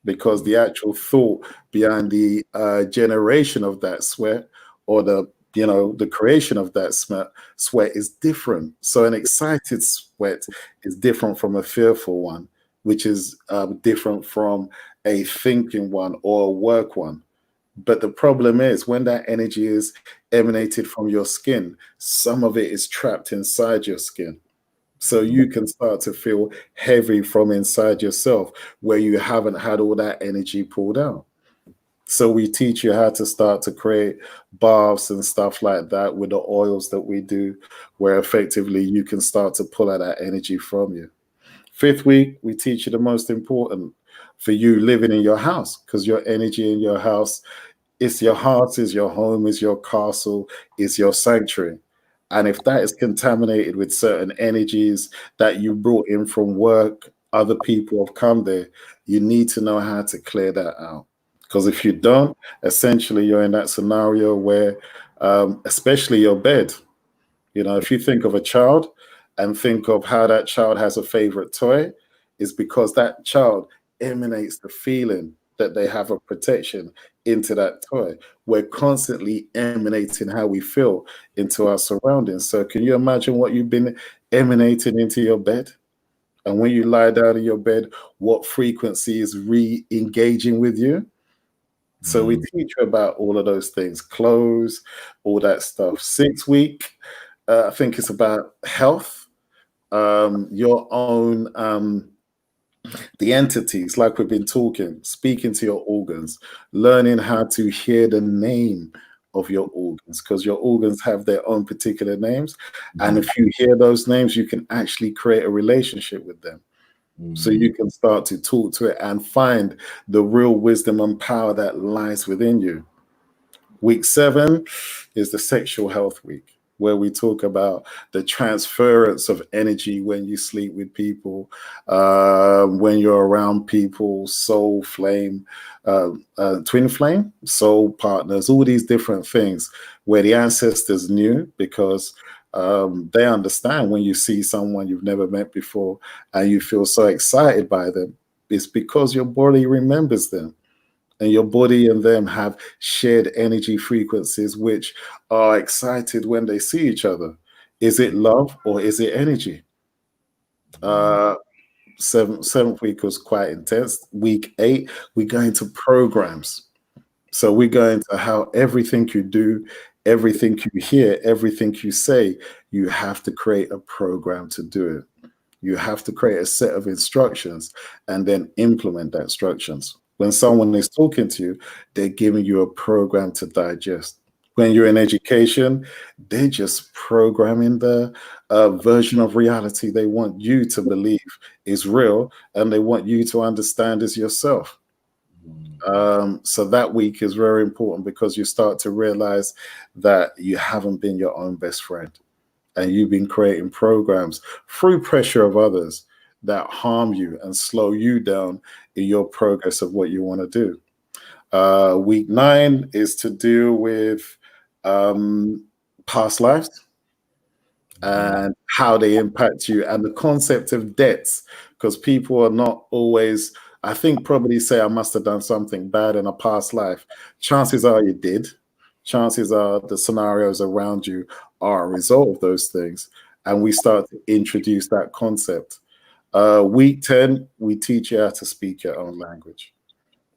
because the actual thought behind the generation of that sweat, or the creation of that sweat is different. So an excited sweat is different from a fearful one, which is different from a thinking one or a work one. But the problem is, when that energy is emanated from your skin, some of it is trapped inside your skin. So you can start to feel heavy from inside yourself, where you haven't had all that energy pulled out. So we teach you how to start to create baths and stuff like that with the oils that we do, where effectively you can start to pull out that energy from you. Fifth week, we teach you the most important for you living in your house, because your energy in your house is your heart, is your home, is your castle, is your sanctuary. And if that is contaminated with certain energies that you brought in from work, other people have come there, you need to know how to clear that out. Because if you don't, essentially you're in that scenario where, especially your bed, You know, if you think of a child and think of how that child has a favorite toy, is because that child emanates the feeling that they have a protection into that toy. We're constantly emanating how we feel into our surroundings. So can you imagine what you've been emanating into your bed? And when you lie down in your bed, what frequency is re-engaging with you? So we teach you about all of those things, clothes, all that stuff. 6 week, I think it's about health, your own, the entities, like we've been talking, speaking to your organs, learning how to hear the name of your organs, because your organs have their own particular names. And if you hear those names, you can actually create a relationship with them. So you can start to talk to it and find the real wisdom and power that lies within you. Week 7 is the sexual health week, where we talk about the transference of energy when you sleep with people, when you're around people, soul flame, twin flame, soul partners, all these different things where the ancestors knew, because they understand when you see someone you've never met before and you feel so excited by them. It's because your body remembers them. And your body and them have shared energy frequencies which are excited when they see each other. Is it love or is it energy? Seventh week was quite intense. Week 8, we go into programs. So we go into how everything you do, everything you hear, everything you say, you have to create a program to do it. You have to create a set of instructions and then implement that instructions. When someone is talking to you, they're giving you a program to digest. When you're in education, they're just programming the version of reality they want you to believe is real, and they want you to understand as yourself. So that week is very important because you start to realize that you haven't been your own best friend, and you've been creating programs through pressure of others that harm you and slow you down in your progress of what you want to do. Week 9 is to do with past lives and how they impact you, and the concept of debts, because people are not always, I think, probably say, I must have done something bad in a past life. Chances are you did. Chances are the scenarios around you are a result of those things. And we start to introduce that concept. Week 10, we teach you how to speak your own language.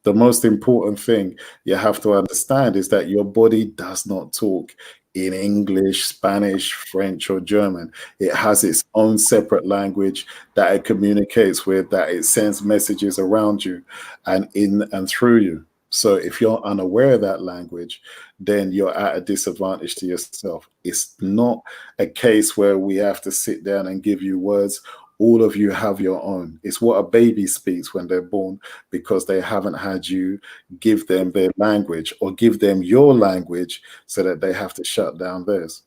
The most important thing you have to understand is that your body does not talk in English, Spanish, French, or German. It has its own separate language that it communicates with, that it sends messages around you and in and through you. So if you're unaware of that language, then you're at a disadvantage to yourself. It's not a case where we have to sit down and give you words. All of you have your own. It's what a baby speaks when they're born, because they haven't had you give them their language or give them your language, so that they have to shut down theirs.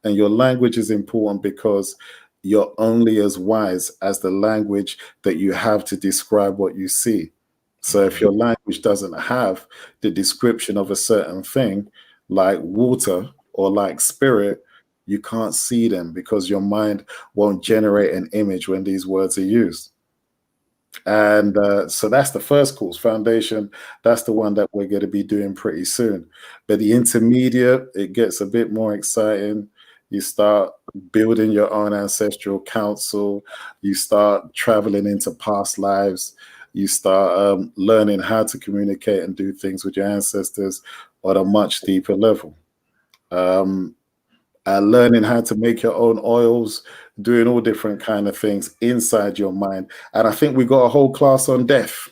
And your language is important because you're only as wise as the language that you have to describe what you see. So if your language doesn't have the description of a certain thing, like water or like spirit, you can't see them because your mind won't generate an image when these words are used. And so that's the first course, foundation. That's the one that we're going to be doing pretty soon. But the intermediate, it gets a bit more exciting. You start building your own ancestral council. You start traveling into past lives. You start learning how to communicate and do things with your ancestors on a much deeper level. Learning how to make your own oils, doing all different kind of things inside your mind. And I think we got a whole class on death,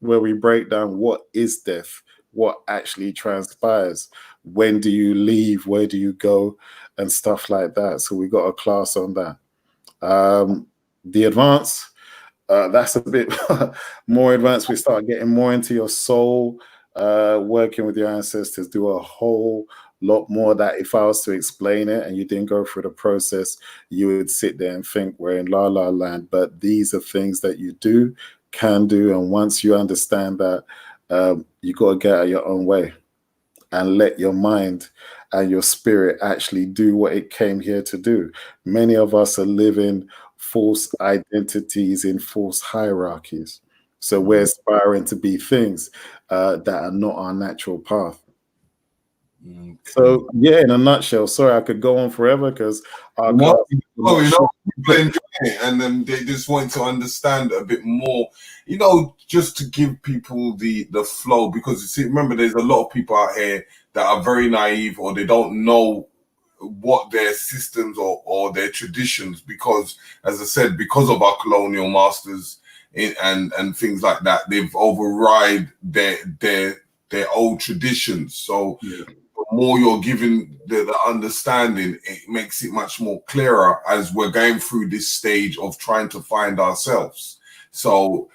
where we break down what is death, what actually transpires, when do you leave, where do you go, and stuff like that. So we got a class on that. The advanced, that's a bit more advanced. We start getting more into your soul, working with your ancestors, do a whole lot more that if I was to explain it and you didn't go through the process, you would sit there and think we're in la la land. But these are things that you can do. And once you understand that, you got to get out your own way and let your mind and your spirit actually do what it came here to do. Many of us are living false identities in false hierarchies. So we're aspiring to be things that are not our natural path. Okay. So yeah, in a nutshell, sorry, I could go on forever because our class. People enjoy it, and then they just want to understand a bit more. Just to give people the flow, because you see, remember, there's a lot of people out here that are very naive, or they don't know what their systems or their traditions, because, as I said, because of our colonial masters and things like that, they've override their old traditions. So the more you're given the understanding, it makes it much more clearer as we're going through this stage of trying to find ourselves. So,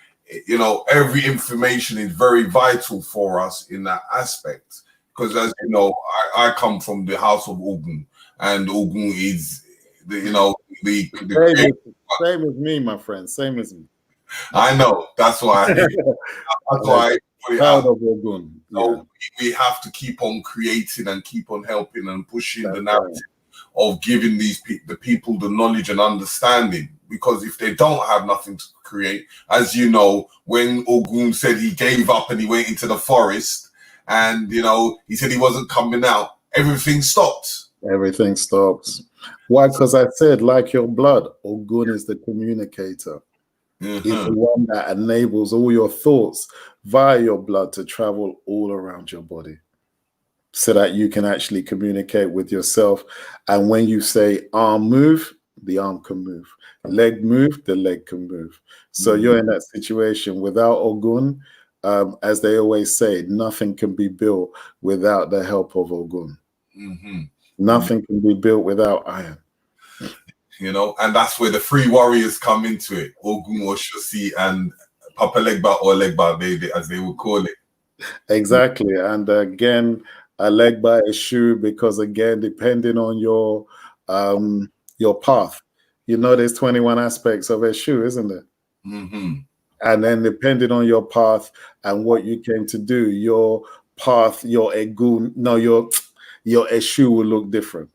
every information is very vital for us in that aspect. Because, as you know, I come from the house of Ogun, and Ogun is same as me, my friend. Same as me. I know. That's why. That's why I put it out. Ogun. So we have to keep on creating and keep on helping and pushing the narrative of giving the people the knowledge and understanding. Because if they don't have nothing to create, as you know, when Ogun said he gave up and he went into the forest, and he said he wasn't coming out, everything stopped. Everything stops. Why? Because I said, like your blood, Ogun is the communicator. He's the one that enables all your thoughts via your blood to travel all around your body, so that you can actually communicate with yourself. And when you say arm move, the arm can move. Leg move, the leg can move. So you're in that situation. Without Ogun, as they always say, nothing can be built without the help of Ogun. Nothing can be built without iron. And that's where the three warriors come into it: Ogun, Oshosi, and Papa Legba, or Legba, as they would call it. Exactly. And again, a Legba is Shu, because again, depending on your path, there's 21 aspects of Eshu, isn't there? And then depending on your path and what you came to do, your path, your Egun, your Eshu will look different.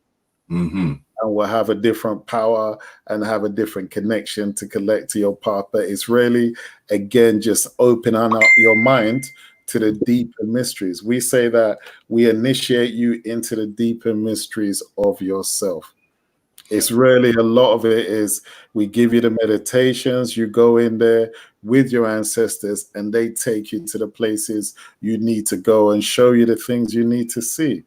And will have a different power and have a different connection to collect to your path. But it's really, again, just opening up your mind to the deeper mysteries. We say that we initiate you into the deeper mysteries of yourself. It's really, a lot of it is, we give you the meditations, you go in there with your ancestors, and they take you to the places you need to go and show you the things you need to see.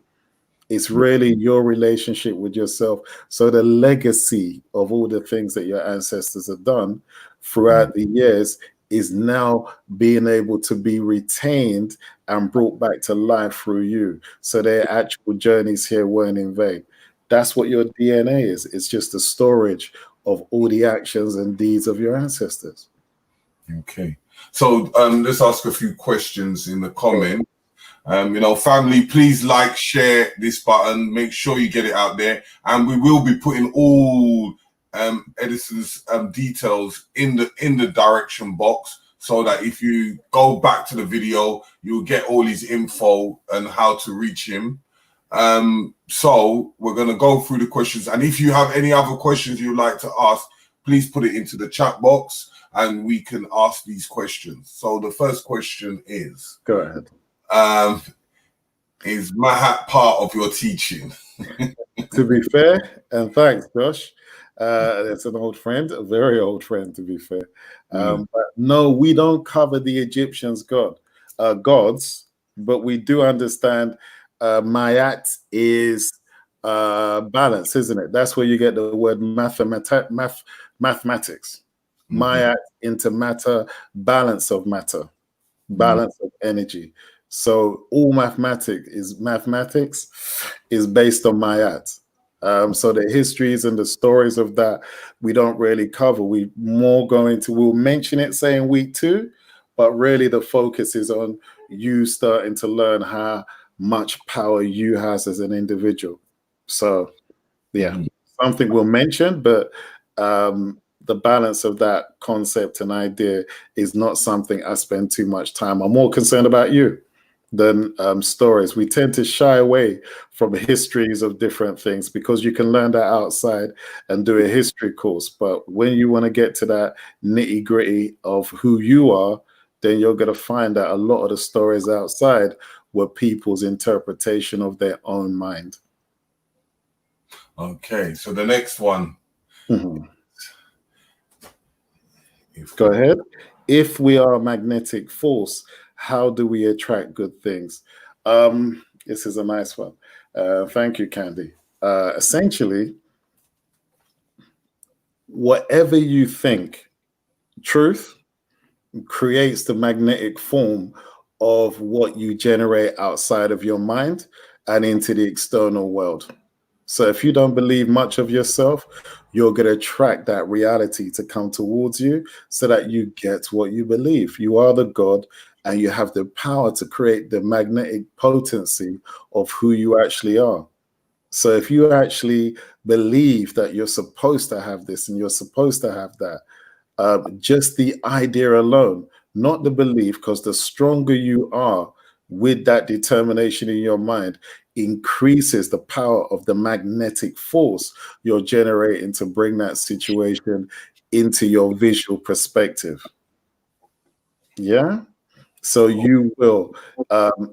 It's really your relationship with yourself. So the legacy of all the things that your ancestors have done throughout the years is now being able to be retained and brought back to life through you. So their actual journeys here weren't in vain. That's what your DNA is. It's just a storage of all the actions and deeds of your ancestors. Okay. So let's ask a few questions in the comment. Family, please like, share this button. Make sure you get it out there, and we will be putting all Edison's details in the direction box, so that if you go back to the video, you'll get all his info and how to reach him. So we're going to go through the questions, and if you have any other questions you'd like to ask, please put it into the chat box and we can ask these questions. So the first question is, go ahead. Is Mahat part of your teaching? To be fair, and thanks, Josh. It's an old friend, a very old friend, to be fair. But no, we don't cover the Egyptians' gods, but we do understand Mayat is balance, isn't it? That's where you get the word mathematics. Mayat into matter, balance of matter, balance of energy. So all mathematics is based on Mayat. So the histories and the stories of that we don't really cover. We'll mention it, say, in week 2, but really the focus is on you starting to learn how much power you has as an individual. So yeah, something we'll mention, but the balance of that concept and idea is not something I spend too much time. I'm more concerned about you. than stories. We tend to shy away from histories of different things because you can learn that outside and do a history course. But when you want to get to that nitty gritty of who you are, then you're going to find that a lot of the stories outside were people's interpretation of their own mind. Okay, so the next one. Mhm. Go ahead. If we are a magnetic force, how do we attract good things? This is a nice one. Thank you, Candy. Essentially, whatever you think, truth creates the magnetic form of what you generate outside of your mind and into the external world. So if you don't believe much of yourself, you're going to attract that reality to come towards you so that you get what you believe. You are the God and you have the power to create the magnetic potency of who you actually are. So if you actually believe that you're supposed to have this and you're supposed to have that, just the idea alone, not the belief, because the stronger you are with that determination in your mind, increases the power of the magnetic force you're generating to bring that situation into your visual perspective. Yeah. So you will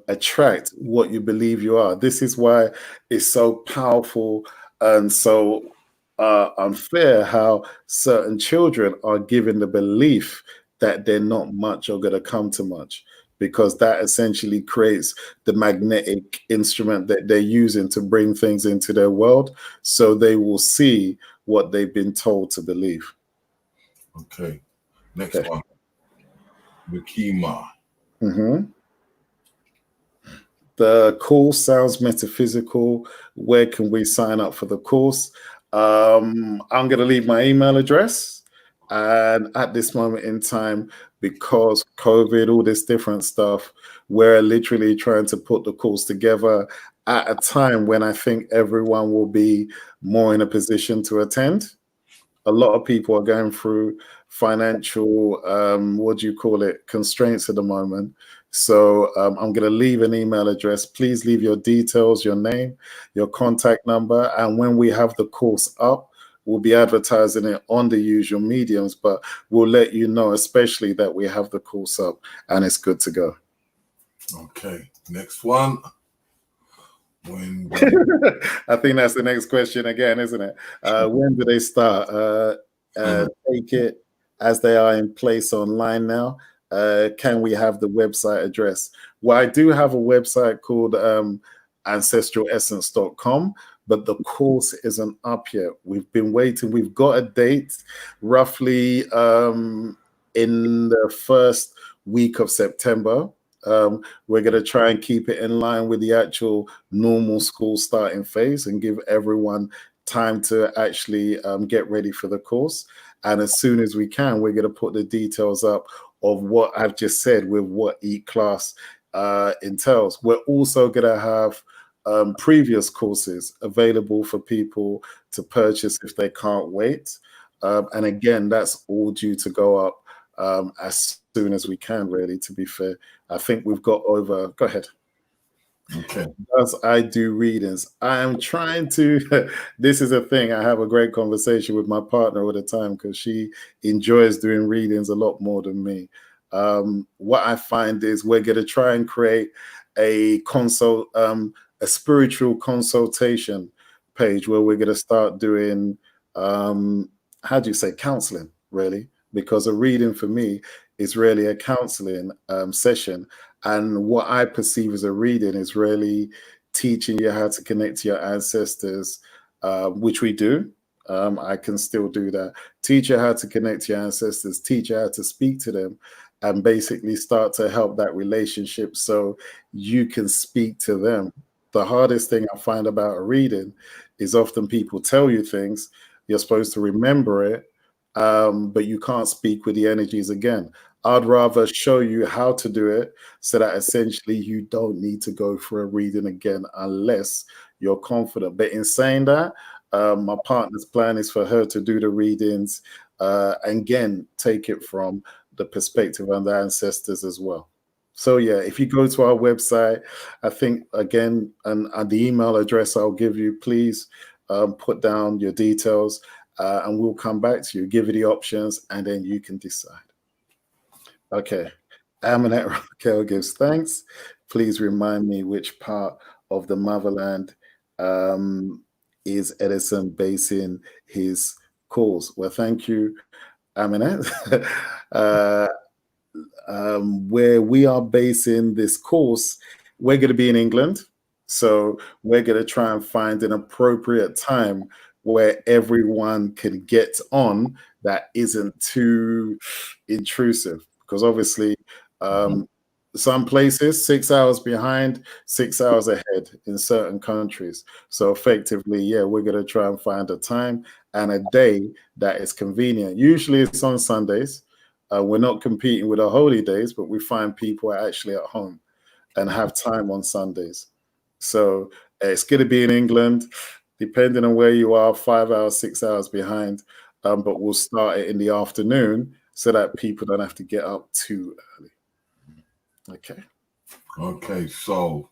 attract what you believe you are. This is why it's so powerful and so unfair how certain children are given the belief that they're not much or going to come to much, because that essentially creates the magnetic instrument that they're using to bring things into their world. So they will see what they've been told to believe. Okay, next one. Mukima. The course sounds metaphysical. Where can we sign up for the course? I'm going to leave my email address. And at this moment in time, because COVID, all this different stuff, we're literally trying to put the course together at a time when I think everyone will be more in a position to attend. A lot of people are going through financial, constraints at the moment. So I'm going to leave an email address. Please leave your details, your name, your contact number. And when we have the course up, we'll be advertising it on the usual mediums, but we'll let you know, especially that we have the course up and it's good to go. Okay, next one. When I think that's the next question again, isn't it? When do they start? Take it as they are in place online now. Can we have the website address? Well, I do have a website called ancestralessence.com, but the course isn't up yet. We've been waiting. We've got a date roughly in the first week of September. We're going to try and keep it in line with the actual normal school starting phase and give everyone time to actually get ready for the course. And as soon as we can, we're going to put the details up of what I've just said with what each class entails. We're also going to have previous courses available for people to purchase if they can't wait. And again, that's all due to go up as soon as we can, really, to be fair. I think we've got over. Go ahead. Okay. As I do readings, I am trying to. This is a thing. I have a great conversation with my partner all the time because she enjoys doing readings a lot more than me. What I find is we're going to try and create a spiritual consultation page where we're going to start doing, how do you say, counseling, really? Because a reading for me is really a counseling session. And what I perceive as a reading is really teaching you how to connect to your ancestors, which we do. I can still do that. Teach you how to connect to your ancestors, teach you how to speak to them, and basically start to help that relationship so you can speak to them. The hardest thing I find about a reading is often people tell you things, you're supposed to remember it, but you can't speak with the energies again. I'd rather show you how to do it so that essentially you don't need to go for a reading again unless you're confident. But in saying that, my partner's plan is for her to do the readings and again, take it from the perspective of the ancestors as well. So yeah, if you go to our website, I think again, and the email address I'll give you, please put down your details, and we'll come back to you, give you the options, and then you can decide. Okay. Aminette Raquel gives thanks. Please remind me which part of the motherland is Edison basing his cause. Well, thank you, Aminette. Where we are basing this course, we're going to be in England. So we're going to try and find an appropriate time where everyone can get on that isn't too intrusive. Because obviously, some places 6 hours behind, 6 hours ahead in certain countries. So effectively, yeah, we're going to try and find a time and a day that is convenient. Usually it's on Sundays. We're not competing with our holy days, but we find people are actually at home and have time on Sundays. So it's going to be in England, depending on where you are, 5 hours, 6 hours behind. But we'll start it in the afternoon so that people don't have to get up too early. Okay. Okay, so.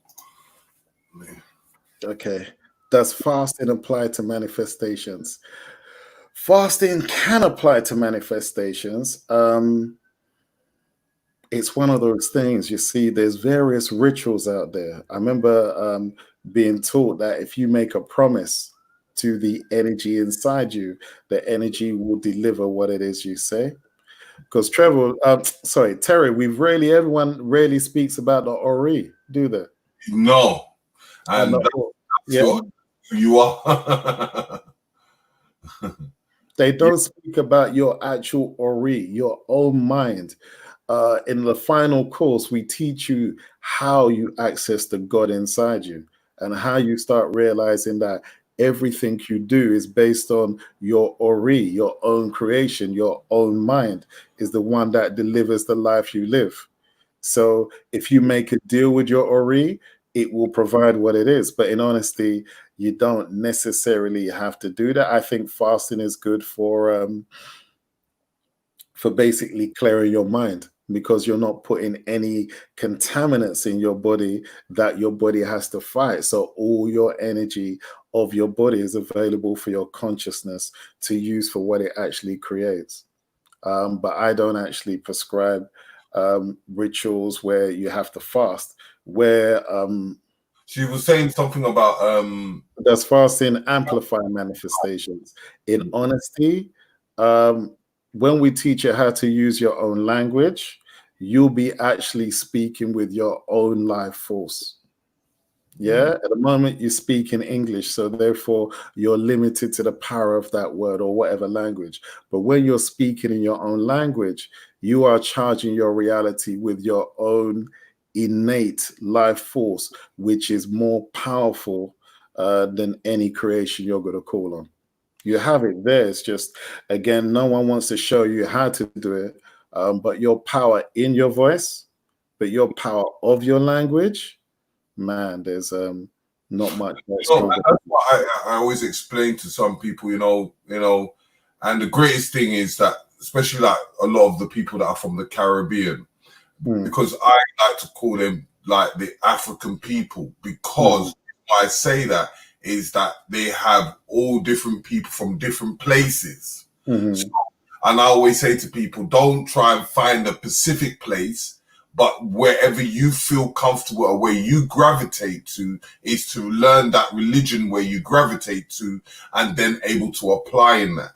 Okay. Does fasting apply to manifestations? Fasting can apply to manifestations. It's one of those things, you see, there's various rituals out there. I remember being taught that if you make a promise to the energy inside you, the energy will deliver what it is you say. Because Terry, everyone rarely speaks about the Ori, do they? No. And that's yeah. who you are. They don't speak about your actual Ori, your own mind. In the final course, we teach you how you access the God inside you and how you start realizing that everything you do is based on your Ori, your own creation, your own mind is the one that delivers the life you live. So if you make a deal with your Ori, it will provide what it is. But in honesty, you don't necessarily have to do that. I think fasting is good for basically clearing your mind, because you're not putting any contaminants in your body that your body has to fight. So all your energy of your body is available for your consciousness to use for what it actually creates. But I don't actually prescribe rituals where you have to fast. Where she was saying something about does fasting amplify manifestations? In honesty, when we teach you how to use your own language, you'll be actually speaking with your own life force. Yeah, at the moment you speak in English, so therefore you're limited to the power of that word or whatever language. But when you're speaking in your own language, you are charging your reality with your own innate life force, which is more powerful than any creation you're going to call on. You have it there. It's just, again, no one wants to show you how to do it, but your power in your voice, but your power of your language, man, there's not much. That's what I always explain to some people, you know, and the greatest thing is that, especially like a lot of the people that are from the Caribbean, because I like to call them like the African people, because why I say that is that they have all different people from different places. So, and I always say to people, don't try and find a specific place, but wherever you feel comfortable or where you gravitate to is to learn that religion where you gravitate to and then able to apply in that.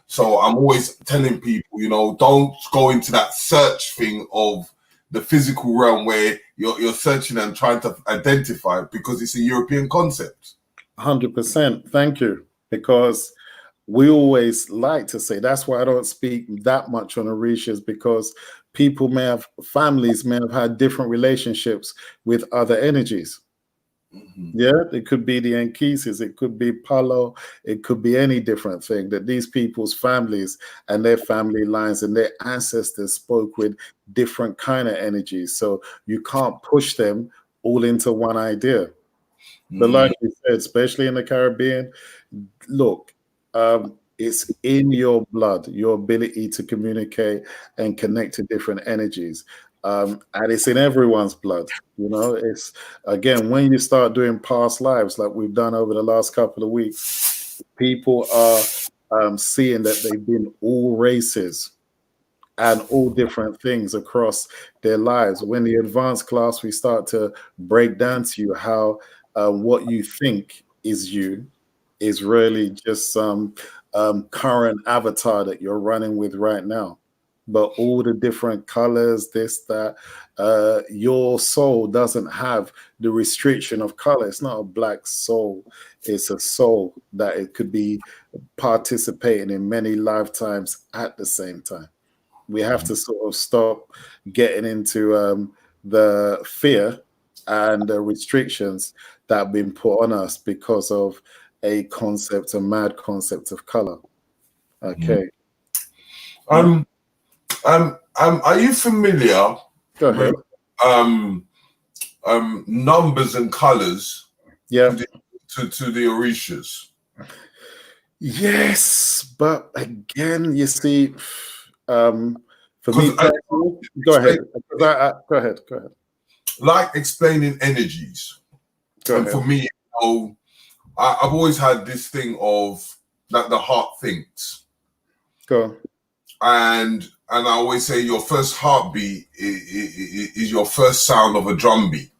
So I'm always telling people, you know, don't go into that search thing of the physical realm where you're searching and trying to identify, because it's a European concept. 100%. Thank you. Because we always like to say, that's why I don't speak that much on Orishas, because families may have had different relationships with other energies. Yeah, it could be the Ankeses, it could be Palo, it could be any different thing, that these people's families and their family lines and their ancestors spoke with different kind of energies. So you can't push them all into one idea. But like you said, especially in the Caribbean, look, it's in your blood, your ability to communicate and connect to different energies. and it's in everyone's blood. You know, it's again when you start doing past lives like we've done over the last couple of weeks, people are seeing that they've been all races and all different things across their lives. When the advanced class, we start to break down to you how what you think is you is really just some current avatar that you're running with right now. But all the different colors, this, that, your soul doesn't have the restriction of color. It's not a black soul. It's a soul that it could be participating in many lifetimes at the same time. We have to sort of stop getting into the fear and the restrictions that have been put on us because of a mad concept of color. Okay. Are you familiar Go ahead. with numbers and colors? Yeah. To the Orishas. Yes, but again, you see, for me, go ahead. Go ahead. Like explaining energies. For me, you know, I've always had this thing of that the heart thinks. Go on. And I always say your first heartbeat is your first sound of a drum beat.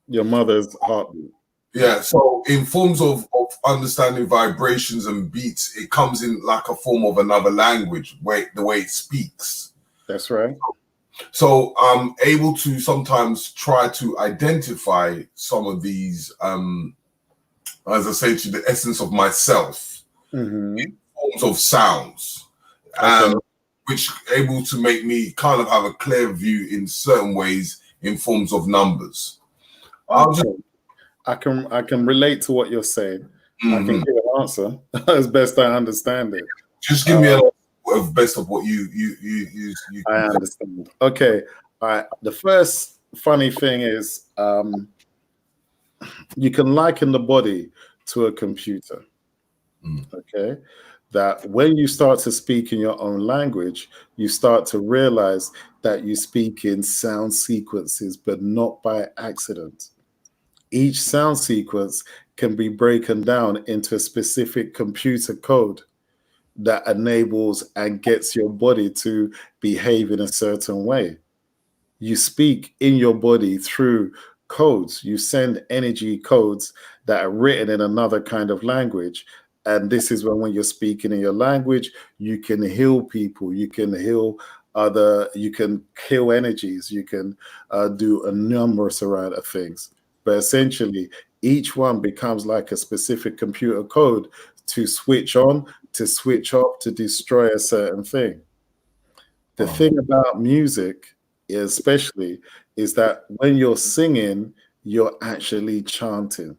Your mother's heartbeat. Yeah, so in forms of understanding vibrations and beats, it comes in like a form of another language, the way it speaks. That's right. So I'm able to sometimes try to identify some of these, as I say, to the essence of myself in forms of sounds, which able to make me kind of have a clear view in certain ways in forms of numbers. I can relate to what you're saying. I can give an answer as best I understand it. Just give me a best of what you I understand. Okay. All right. The first funny thing is you can liken the body to a computer. Okay. That when you start to speak in your own language, you start to realize that you speak in sound sequences, but not by accident. Each sound sequence can be broken down into a specific computer code that enables and gets your body to behave in a certain way. You speak in your body through codes. You send energy codes that are written in another kind of language. And this is when you're speaking in your language, you can heal people, you can heal you can heal energies, you can do a numerous amount of things. But essentially, each one becomes like a specific computer code to switch on, to switch off, to destroy a certain thing. The thing about music, especially, is that when you're singing, you're actually chanting.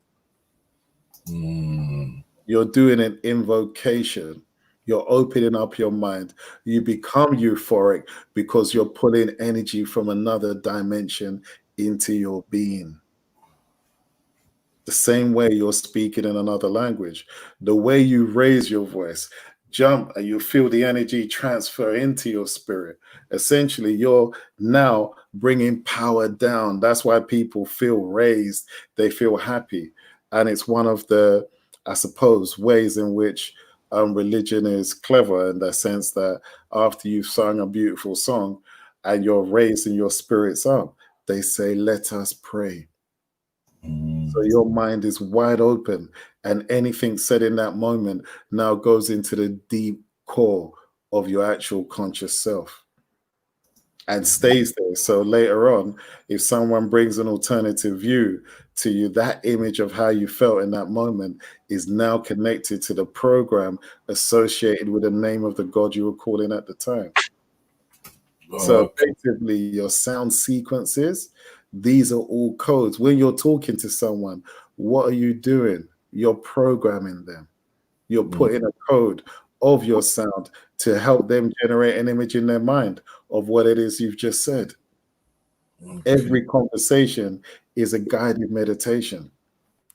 You're doing an invocation. You're opening up your mind. You become euphoric because you're pulling energy from another dimension into your being. The same way you're speaking in another language, the way you raise your voice, jump, and you feel the energy transfer into your spirit. Essentially, you're now bringing power down. That's why people feel raised, they feel happy. And it's one of the, I suppose, ways in which religion is clever, in the sense that after you've sung a beautiful song and you're raising your spirits up, they say, let us pray. So your mind is wide open, and anything said in that moment now goes into the deep core of your actual conscious self and stays there. So later on, if someone brings an alternative view to you, that image of how you felt in that moment is now connected to the program associated with the name of the God you were calling at the time. So effectively, your sound sequences, these are all codes. When you're talking to someone, what are you doing? You're programming them. You're putting a code of your sound to help them generate an image in their mind of what it is you've just said. Every conversation is a guided meditation.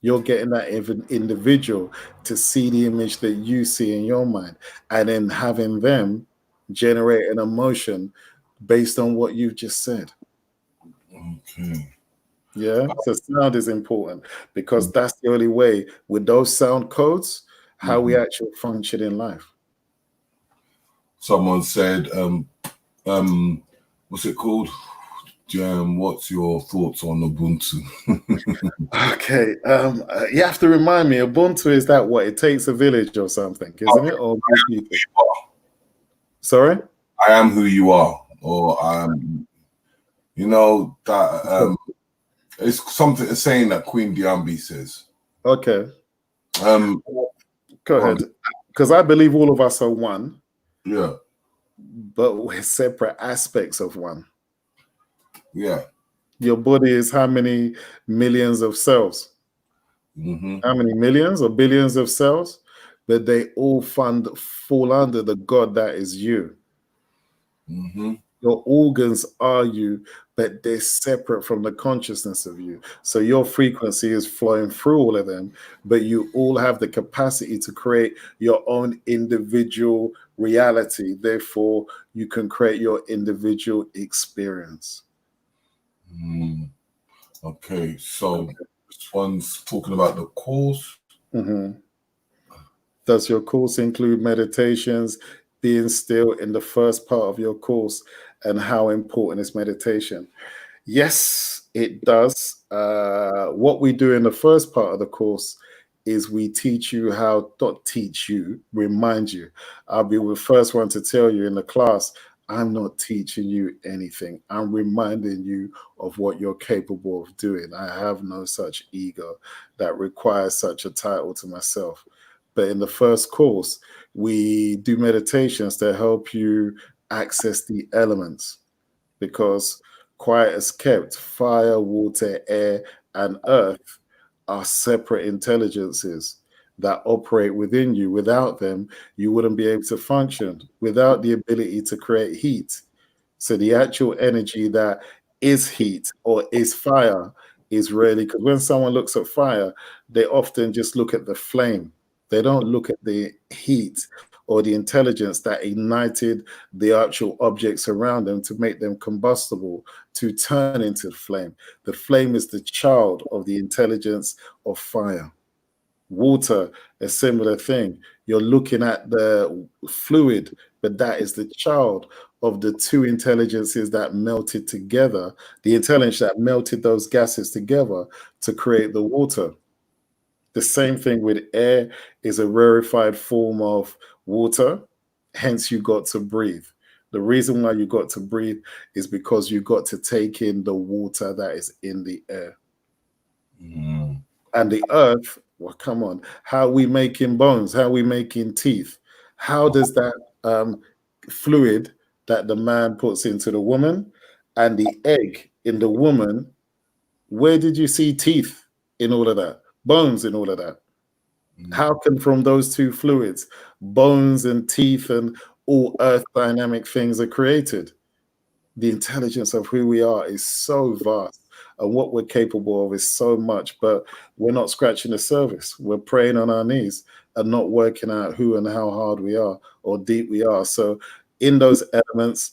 You're getting that individual to see the image that you see in your mind, and then having them generate an emotion based on what you've just said. Okay. Yeah, so sound is important because that's the only way with those sound codes how we actually function in life. Someone said, what's it called? What's your thoughts on Ubuntu? Okay, you have to remind me. Ubuntu is that what it takes a village or something, isn't it? Or people? Sorry, I am who you are, or you know that it's something, a saying that Queen Diambi says. okay, Um, go ahead. Because I believe all of us are one, yeah, but we're separate aspects of one. yeah. Your body is how many millions of cells? How many millions or billions of cells? But they all fall under the God that is you. Your organs are you, but they're separate from the consciousness of you. So your frequency is flowing through all of them, but you all have the capacity to create your own individual reality. Therefore, you can create your individual experience. Okay, so this one's talking about the course. Does your course include meditations, being still in the first part of your course, and how important is meditation? Yes, it does. What we do in the first part of the course is we teach you how, not teach you, remind you. I'll be the first one to tell you in the class, I'm not teaching you anything. I'm reminding you of what you're capable of doing. I have no such ego that requires such a title to myself. But in the first course, we do meditations to help you access the elements because quiet as kept, fire, water, air, and earth are separate intelligences that operate within you. Without them, you wouldn't be able to function, without the ability to create heat. So the actual energy that is heat or is fire is really, because when someone looks at fire, they often just look at the flame. They don't look at the heat or the intelligence that ignited the actual objects around them to make them combustible, to turn into the flame. The flame is the child of the intelligence of fire. Water, a similar thing. You're looking at the fluid, but that is the child of the two intelligences that melted together, the intelligence that melted those gases together to create the water. The same thing with air is a rarefied form of water, hence you got to breathe. The reason why you got to breathe is because you got to take in the water that is in the air. And the earth, well, come on, how are we making bones? How are we making teeth? How does that fluid that the man puts into the woman and the egg in the woman, where did you see teeth in all of that? Bones in all of that? How can from those two fluids, bones and teeth and all earth dynamic things are created? The intelligence of who we are is so vast, and what we're capable of is so much, but we're not scratching the surface. We're praying on our knees and not working out who and how hard we are or deep we are. So in those elements,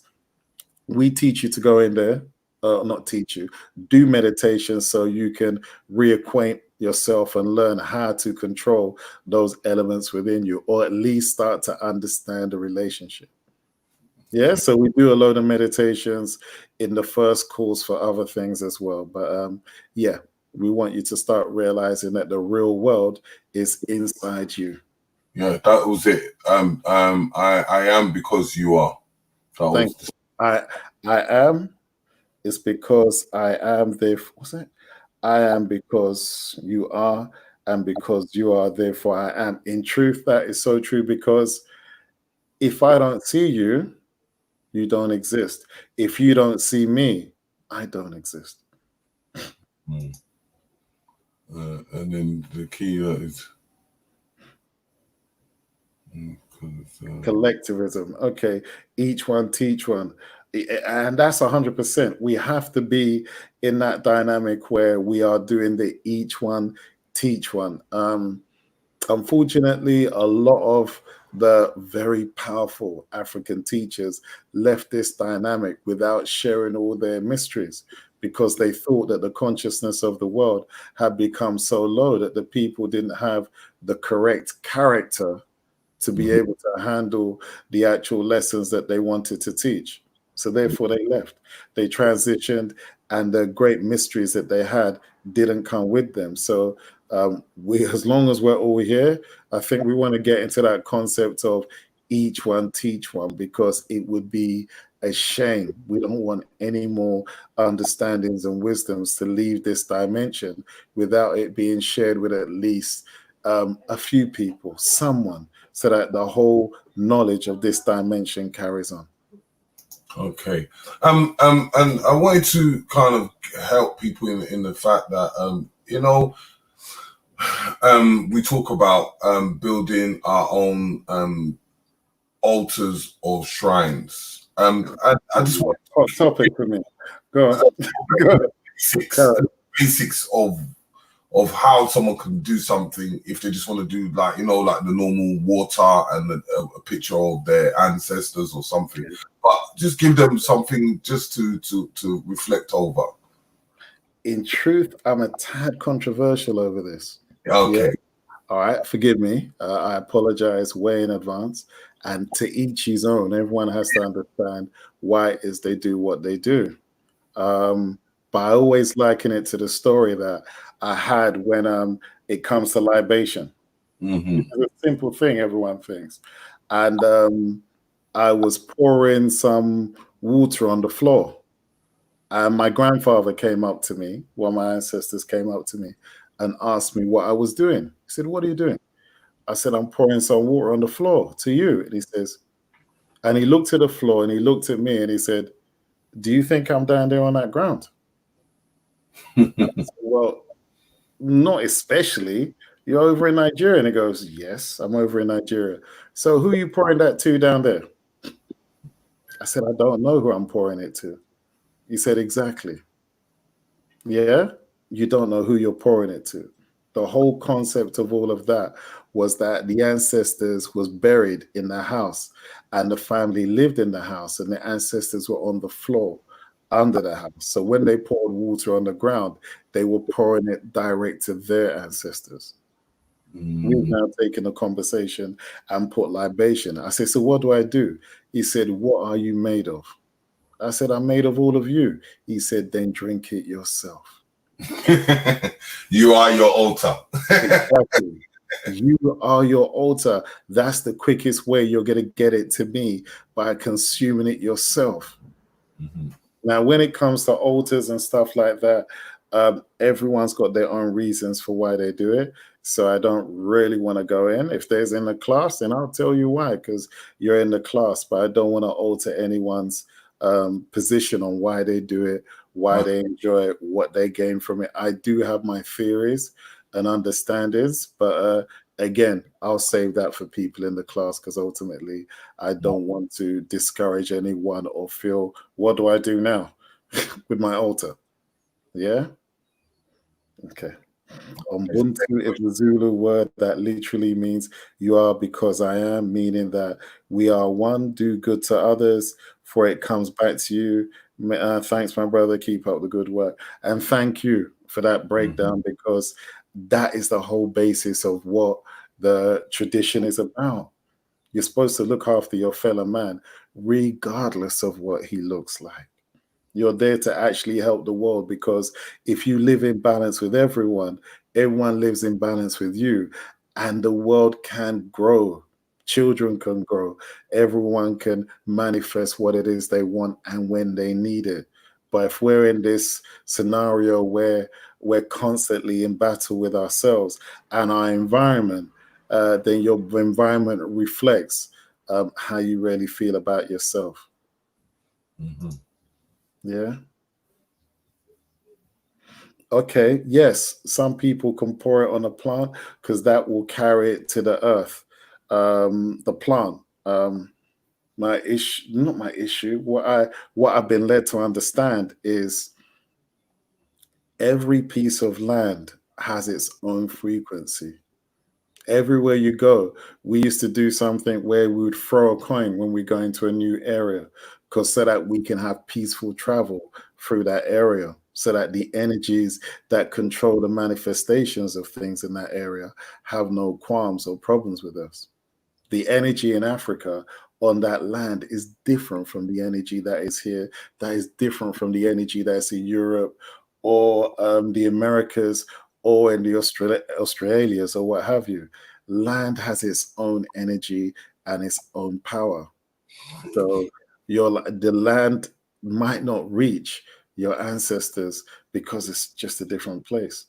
we teach you to go in there, not teach you, do meditation so you can reacquaint yourself and learn how to control those elements within you, or at least start to understand the relationship. Yeah, so we do a load of meditations in the first course for other things as well. But yeah, we want you to start realizing that the real world is inside you. Yeah, that was it. I am because you are. Thank you. I am is because I am therefore, what's it? I am because you are, and because you are, therefore I am. In truth, that is so true, because if I don't see you, you don't exist. If you don't see me, I don't exist. And then the key is collectivism. Okay, each one teach one, and that's 100%. We have to be in that dynamic where we are doing the each one teach one. Unfortunately, a lot of the very powerful African teachers left this dynamic without sharing all their mysteries, because they thought that the consciousness of the world had become so low that the people didn't have the correct character to be able to handle the actual lessons that they wanted to teach. So therefore they left. They transitioned, and the great mysteries that they had didn't come with them. So we, as long as we're all here, I think we want to get into that concept of each one teach one, because it would be a shame. We don't want any more understandings and wisdoms to leave this dimension without it being shared with at least a few people, someone, so that the whole knowledge of this dimension carries on. Okay. And I wanted to kind of help people in the fact that, you know, we talk about building our own altars or shrines. I just want hot topic for me. Go on. Go on. Basics of how someone can do something if they just want to do, like, you know, like the normal water and a picture of their ancestors or something, but just give them something just to reflect over. In truth, I'm a tad controversial over this. Okay. Yeah? All right, forgive me. I apologize way in advance. And to each his own. Everyone has to understand why it is they do what they do. But I always liken it to the story that I had when it comes to libation. It's a simple thing, everyone thinks. And I was pouring some water on the floor. And my grandfather came up to me, one of my ancestors came up to me and asked me what I was doing. He said, "What are you doing?" I said, "I'm pouring some water on the floor to you." And he says, and he looked at the floor and he looked at me and he said, "Do you think I'm down there on that ground?" I said, "Well, not especially. You're over in Nigeria." And he goes, "Yes, I'm over in Nigeria. So who are you pouring that to down there?" I said, "I don't know who I'm pouring it to." He said, "Exactly. Yeah, you don't know who you're pouring it to." The whole concept of all of that was that the ancestors was buried in the house and the family lived in the house, and the ancestors were on the floor under the house. So when they poured water on the ground, they were pouring it direct to their ancestors. We've now taken a conversation and put libation. I said, "So what do I do?" He said, "What are you made of?" I said, "I'm made of all of you." He said, "Then drink it yourself." You are your altar. Exactly. You are your altar. That's the quickest way you're going to get it to me, by consuming it yourself. Now, when it comes to altars and stuff like that, everyone's got their own reasons for why they do it. So I don't really want to go in. If there's in the class, then I'll tell you why, because you're in the class. But I don't want to alter anyone's position on why they do it, why they enjoy it, what they gain from it. I do have my theories and understandings, but again, I'll save that for people in the class, because ultimately I don't want to discourage anyone or feel, what do I do now with my altar? Yeah? Okay. Ubuntu is the Zulu word that literally means "you are because I am," meaning that we are one. Do good to others, for it comes back to you. Thanks, my brother. Keep up the good work. And thank you for that breakdown, because that is the whole basis of what the tradition is about. You're supposed to look after your fellow man, regardless of what he looks like. You're there to actually help the world, because if you live in balance with everyone, everyone lives in balance with you, and the world can grow. Children can grow. Everyone can manifest what it is they want and when they need it. But if we're in this scenario where we're constantly in battle with ourselves and our environment, then your environment reflects how you really feel about yourself. Yeah. Okay, yes, some people can pour it on a plant because that will carry it to the earth. The plant. My issue, not my issue. What I've been led to understand is every piece of land has its own frequency. Everywhere you go, we used to do something where we would throw a coin when we go into a new area, because so that we can have peaceful travel through that area. so that the energies that control the manifestations of things in that area have no qualms or problems with us. The energy in Africa on that land is different from the energy that is here, that is different from the energy that's in Europe or the Americas or in the Australias or what have you. Land has its own energy and its own power. So the land might not reach your ancestors because it's just a different place.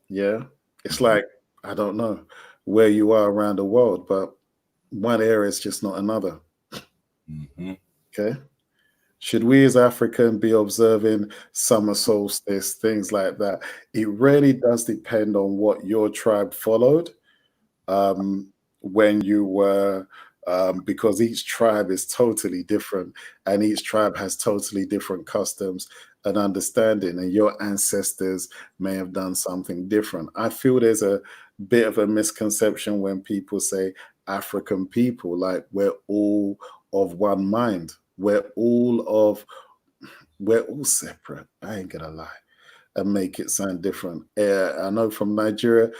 Yeah. It's like, I don't know where you are around the world, but one area is just not another. Mm-hmm. Okay. Should we as African be observing summer solstice, things like that? It really does depend on what your tribe followed when you were, because each tribe is totally different and each tribe has totally different customs and understanding, and your ancestors may have done something different. I feel there's a bit of a misconception when people say African people, like we're all of one mind. We're all separate. I ain't gonna lie and make it sound different. I know from Nigeria,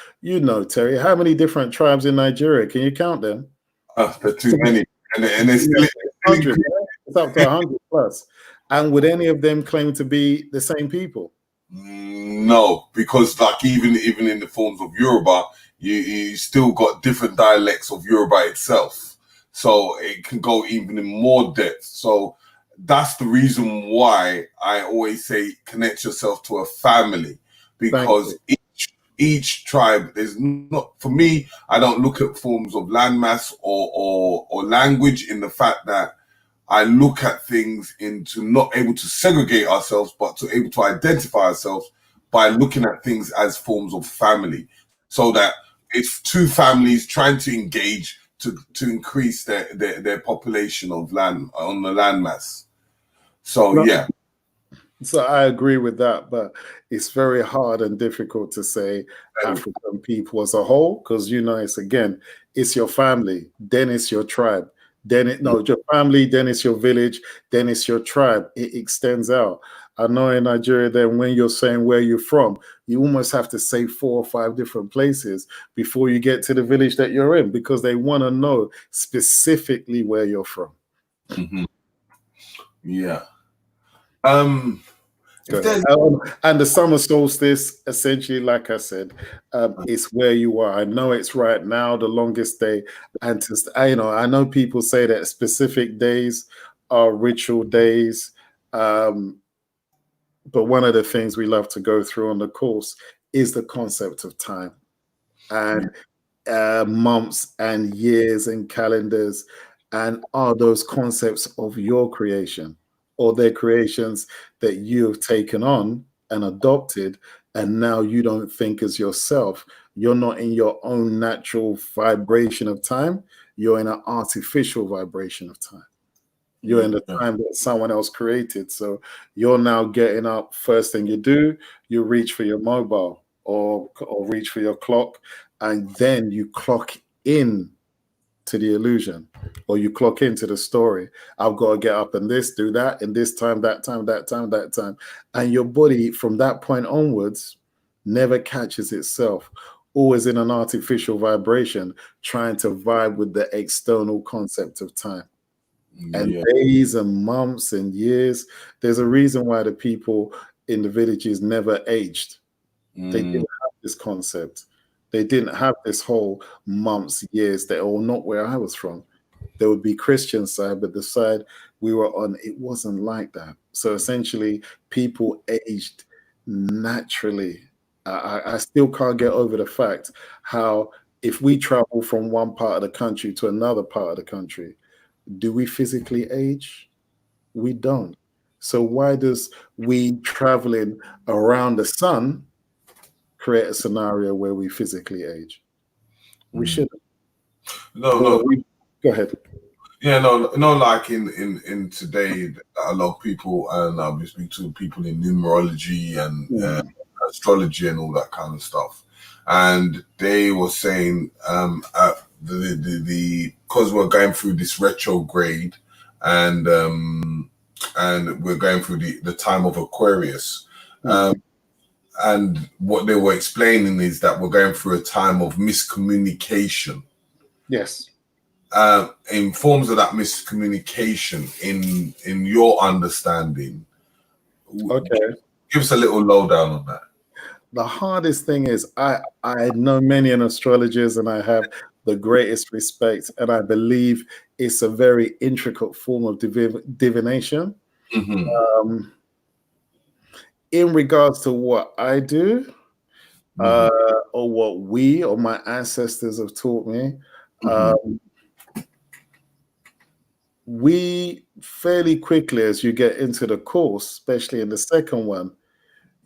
Terry, how many different tribes in Nigeria? Can you count them? There are too many. And it's still 100, it's up to 100 plus. And would any of them claim to be the same people? No, because like even in the forms of Yoruba, you still got different dialects of Yoruba itself. So it can go even in more depth. So that's the reason why I always say connect yourself to a family, because each tribe, there's not, for me, I don't look at forms of landmass or language in the fact that I look at things into not able to segregate ourselves, but to able to identify ourselves by looking at things as forms of family, so that it's two families trying to engage to increase their population of land on the landmass. So yeah. So I agree with that, but it's very hard and difficult to say African people as a whole, because it's your family, then it's your tribe, your family, then it's your village, then it's your tribe. It extends out. I know in Nigeria, then when you're saying where you're from, you almost have to say 4 or 5 different places before you get to the village that you're in, because they want to know specifically where you're from. Mm-hmm. Yeah. And the summer solstice, essentially, like I said, it's where you are. I know it's right now the longest day, and I know people say that specific days are ritual days, but one of the things we love to go through on the course is the concept of time and months and years and calendars, and are those concepts of your creation or their creations that you have taken on and adopted, and now you don't think as yourself. You're not in your own natural vibration of time. You're in an artificial vibration of time. You're in the time that someone else created. So you're now getting up. First thing you do, you reach for your mobile or reach for your clock, and then you clock in to the illusion, or you clock into the story. I've got to get up and this, do that, and this time, that time, that time, that time. And your body from that point onwards never catches itself, always in an artificial vibration, trying to vibe with the external concept of time. And days and months and years, there's a reason why the people in the villages never aged. They didn't have this concept. They didn't have this whole months, years. They're all not where I was from. There would be Christian side, but the side we were on, it wasn't like that. So essentially, people aged naturally. I still can't get over the fact how if we travel from one part of the country to another part of the country, do we physically age? We don't. So why does we traveling around the sun create a scenario where we physically age? We shouldn't. No. Go ahead. Yeah, no. Like in today, a lot of people, and I've been speaking to people in numerology and astrology and all that kind of stuff, and they were saying because we're going through this retrograde, and we're going through the time of Aquarius. And what they were explaining is that we're going through a time of miscommunication. Yes. In forms of that miscommunication, in your understanding, Okay. give us a little lowdown on that. The hardest thing is I know many astrologers, and I have the greatest respect, and I believe it's a very intricate form of divination. In regards to what I do, or what we or my ancestors have taught me, we fairly quickly, as you get into the course, especially in the second one,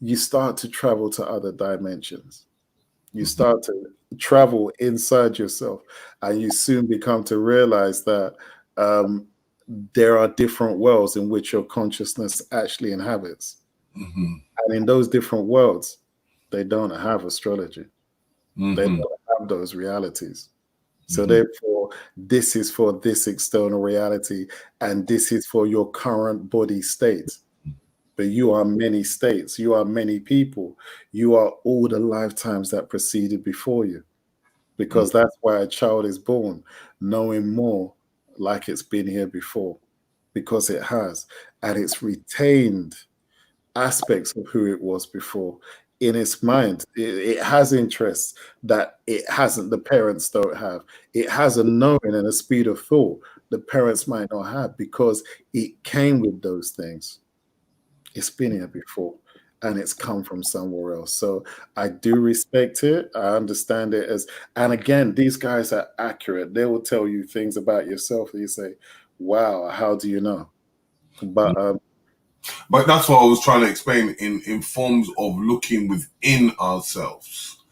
you start to travel to other dimensions. You start to travel inside yourself, and you soon become to realize that there are different worlds in which your consciousness actually inhabits. And in those different worlds, they don't have astrology. They don't have those realities. So therefore, this is for this external reality, and this is for your current body state. But you are many states, you are many people, you are all the lifetimes that preceded before you. Because that's why a child is born, knowing more like it's been here before, because it has, and it's retained aspects of who it was before in its mind. It has interests that the parents don't have. It has a knowing and a speed of thought the parents might not have, because it came with those things. It's been here before, and it's come from somewhere else. So I do respect it. I understand it and again, these guys are accurate. They will tell you things about yourself that you say, wow, how do you know? But that's what I was trying to explain in forms of looking within ourselves.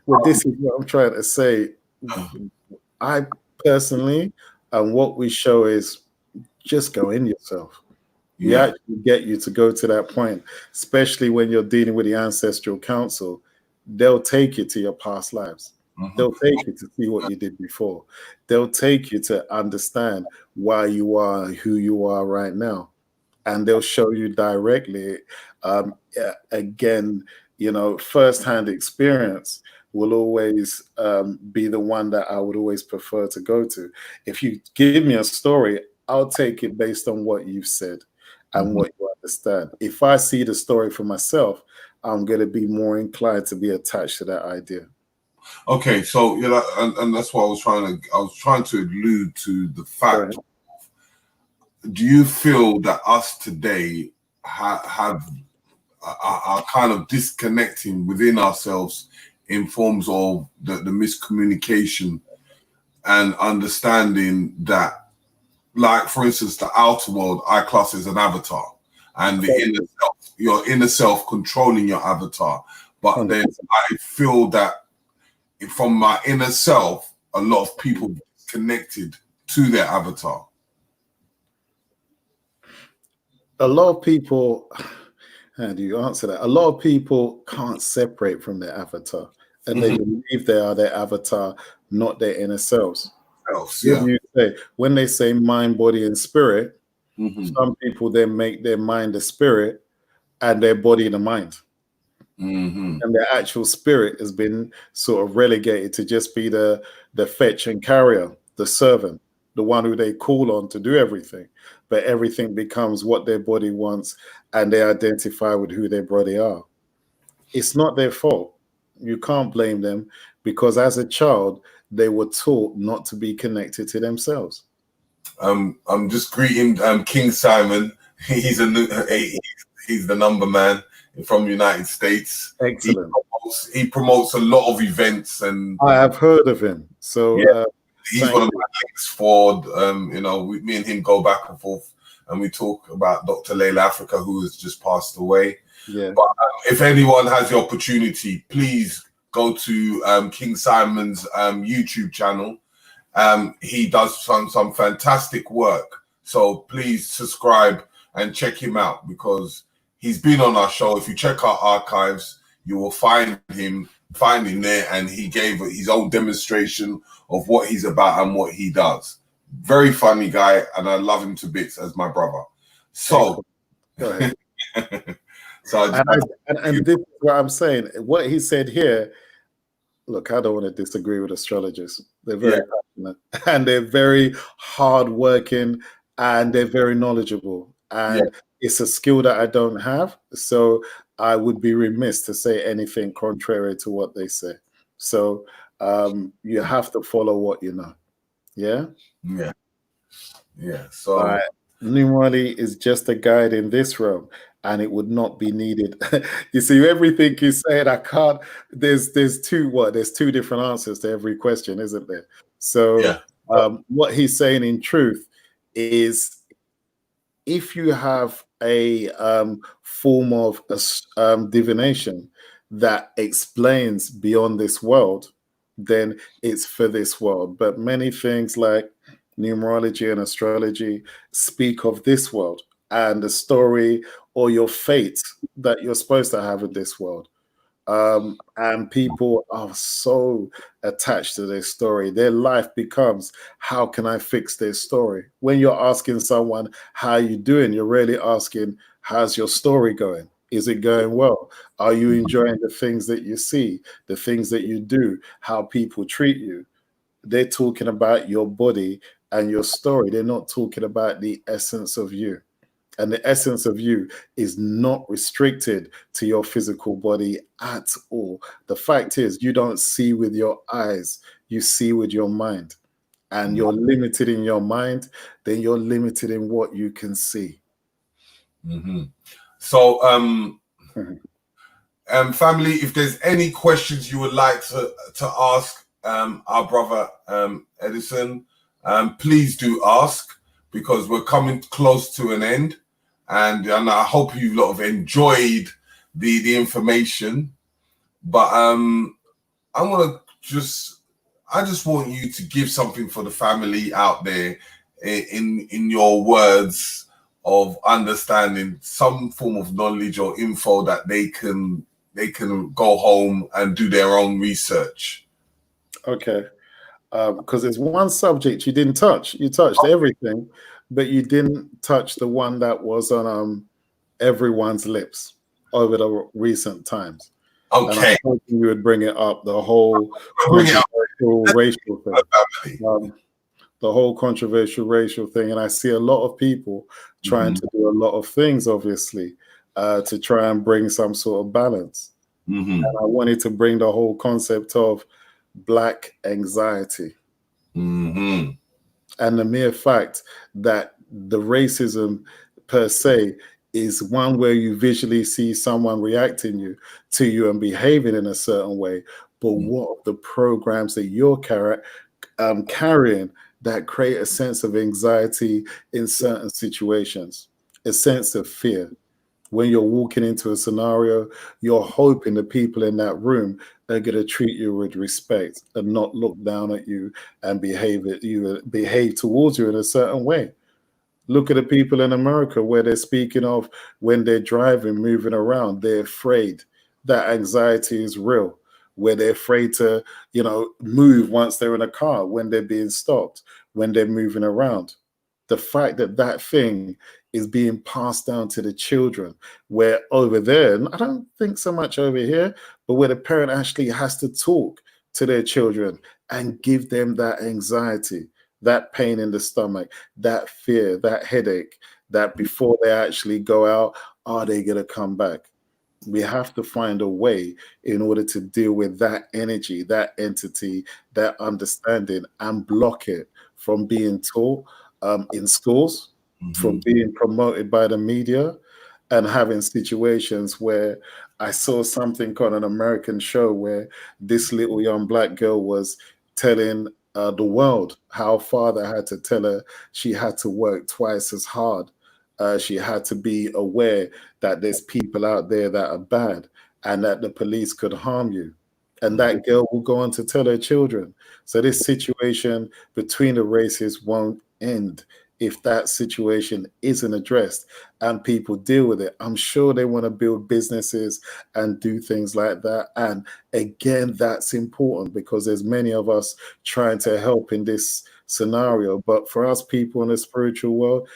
Well, this is what I'm trying to say. I personally, and what we show is just go in yourself. We actually get you to go to that point, especially when you're dealing with the Ancestral Council. They'll take you to your past lives. They'll take you to see what you did before. They'll take you to understand why you are who you are right now. And they'll show you directly. Again, firsthand experience will always be the one that I would always prefer to go to. If you give me a story, I'll take it based on what you've said and what you understand. If I see the story for myself, I'm going to be more inclined to be attached to that idea. Okay, so and that's what I was trying to allude to the fact. Do you feel that us today are kind of disconnecting within ourselves in forms of the miscommunication and understanding that, like, for instance, the outer world I class as an avatar, and the inner self, your inner self controlling your avatar. But then I feel that from my inner self, a lot of people connected to their avatar. A lot of people, how do you answer that? A lot of people can't separate from their avatar, and they believe they are their avatar, not their inner selves. When they say mind, body, and spirit, some people then make their mind the spirit and their body the mind. And their actual spirit has been sort of relegated to just be the fetch and carrier, the servant, the one who they call on to do everything. But everything becomes what their body wants, and they identify with who their body are. It's not their fault. You can't blame them, because as a child, they were taught not to be connected to themselves. I'm just greeting King Simon. He's the number man from the United States. Excellent. He promotes a lot of events, and I have heard of him. So he's one of my links for me and him go back and forth, and we talk about Dr. Layla Africa, who has just passed away. But if anyone has the opportunity, please go to King Simon's YouTube channel. He does some fantastic work, so please subscribe and check him out, because he's been on our show. If you check our archives, you will find him there, and he gave his own demonstration of what he's about and what he does. Very funny guy, and I love him to bits as my brother. So, go ahead. So I just and this is what I'm saying. What he said here, look, I don't want to disagree with astrologers. They're very passionate and they're very hardworking and they're very knowledgeable. And it's a skill that I don't have. So I would be remiss to say anything contrary to what they say. So you have to follow what you know. Yeah? Yeah. So numerally is just a guide in this realm and it would not be needed. You see, everything you said, I can't, there's two different answers to every question, isn't there? So what he's saying in truth is if you have a form of divination that explains beyond this world, then it's for this world. But many things like numerology and astrology speak of this world and the story or your fate that you're supposed to have in this world. And people are so attached to their story. Their life becomes, how can I fix their story? When you're asking someone, how you doing? You're really asking, how's your story going? Is it going well? Are you enjoying the things that you see, the things that you do, how people treat you? They're talking about your body and your story. They're not talking about the essence of you. And the essence of you is not restricted to your physical body at all. The fact is, you don't see with your eyes, you see with your mind. And you're limited in your mind, then you're limited in what you can see. So, family, if there's any questions you would like to ask our brother Edison, please do ask, because we're coming close to an end. And I hope you lot have enjoyed the information. But I just want you to give something for the family out there in your words of understanding, some form of knowledge or info that they can go home and do their own research. Okay. Because there's one subject you didn't touch. You touched everything, but you didn't touch the one that was on everyone's lips over the recent times. Okay. And I thought you would bring it up, the whole controversial racial thing. The whole controversial racial thing. And I see a lot of people trying to do a lot of things, obviously, to try and bring some sort of balance. And I wanted to bring the whole concept of Black anxiety. And the mere fact that the racism per se is one where you visually see someone reacting to you and behaving in a certain way. But what are the programs that you're carrying that create a sense of anxiety in certain situations, a sense of fear? When you're walking into a scenario, you're hoping the people in that room are going to treat you with respect and not look down at you and behave towards you in a certain way. Look at the people in America where they're speaking of when they're driving, moving around, they're afraid. That anxiety is real, where they're afraid to, move once they're in a car, when they're being stopped, when they're moving around. The fact that that thing is being passed down to the children, where over there, and I don't think so much over here, but where the parent actually has to talk to their children and give them that anxiety, that pain in the stomach, that fear, that headache, that before they actually go out, are they going to come back? We have to find a way in order to deal with that energy, that entity, that understanding, and block it from being taught in schools, from being promoted by the media, and having situations where I saw something on an American show where this little young Black girl was telling the world how father had to tell her she had to work twice as hard. She had to be aware that there's people out there that are bad and that the police could harm you. And that girl will go on to tell her children. So this situation between the races won't end if that situation isn't addressed and people deal with it. I'm sure they want to build businesses and do things like that. And again, that's important because there's many of us trying to help in this scenario. But for us people in the spiritual world,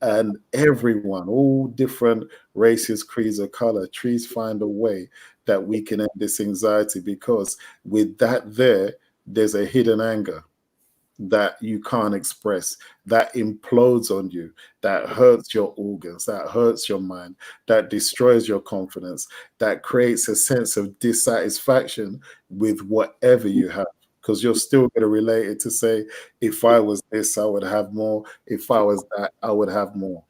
and everyone, all different races, creeds, or color, trees find a way that we can end this anxiety, because with that there's a hidden anger that you can't express, that implodes on you, that hurts your organs, that hurts your mind, that destroys your confidence, that creates a sense of dissatisfaction with whatever you have. Because you're still going to relate it to say, if I was this, I would have more. If I was that, I would have more.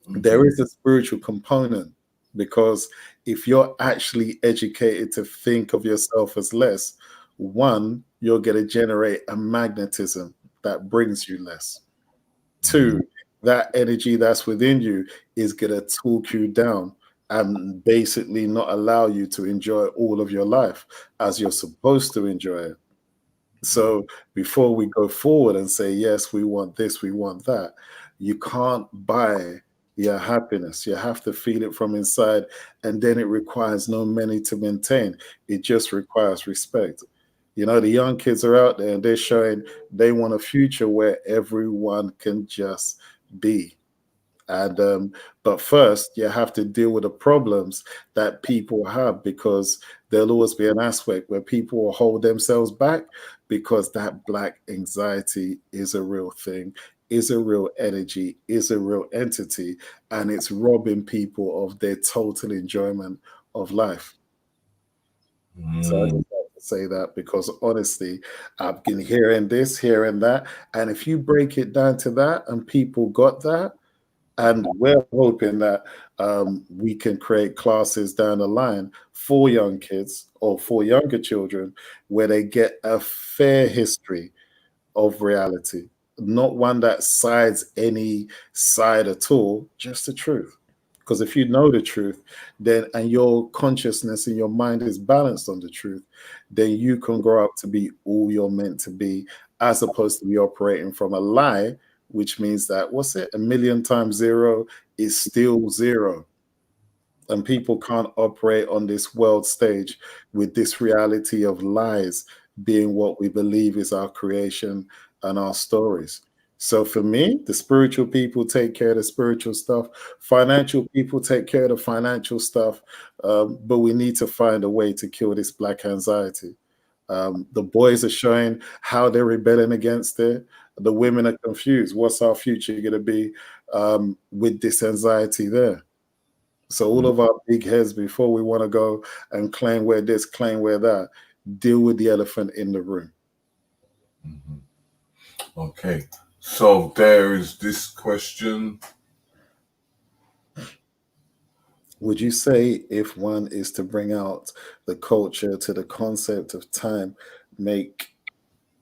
There is a spiritual component, because if you're actually educated to think of yourself as less, one, you're going to generate a magnetism that brings you less. Two, that energy that's within you is going to talk you down and basically not allow you to enjoy all of your life as you're supposed to enjoy it. So before we go forward and say, yes, we want this, we want that, you can't buy your happiness. You have to feel it from inside. And then it requires no money to maintain. It just requires respect. You know, the young kids are out there and they're showing they want a future where everyone can just be. And but first you have to deal with the problems that people have, because there'll always be an aspect where people will hold themselves back, because that black anxiety is a real thing, is a real energy, is a real entity, and it's robbing people of their total enjoyment of life. So I just like to say that, because honestly, I've been hearing this, hearing that, and if you break it down to that and people got that, and we're hoping that we can create classes down the line for young kids or for younger children where they get a fair history of reality, not one that sides any side at all, just the truth. Because if you know the truth, then and your consciousness and your mind is balanced on the truth, then you can grow up to be all you're meant to be, as opposed to be operating from a lie, which means that what's it? A million times zero is still zero. And people can't operate on this world stage with this reality of lies being what we believe is our creation and our stories. So for me, the spiritual people take care of the spiritual stuff. Financial people take care of the financial stuff. But we need to find a way to kill this black anxiety. The boys are showing how they're rebelling against it. The women are confused. What's our future going to be with this anxiety there? So all of our big heads, before we want to go and claim we're this, claim we're that, deal with the elephant in the room. Okay. So there is this question. Would you say if one is to bring out the culture to the concept of time, make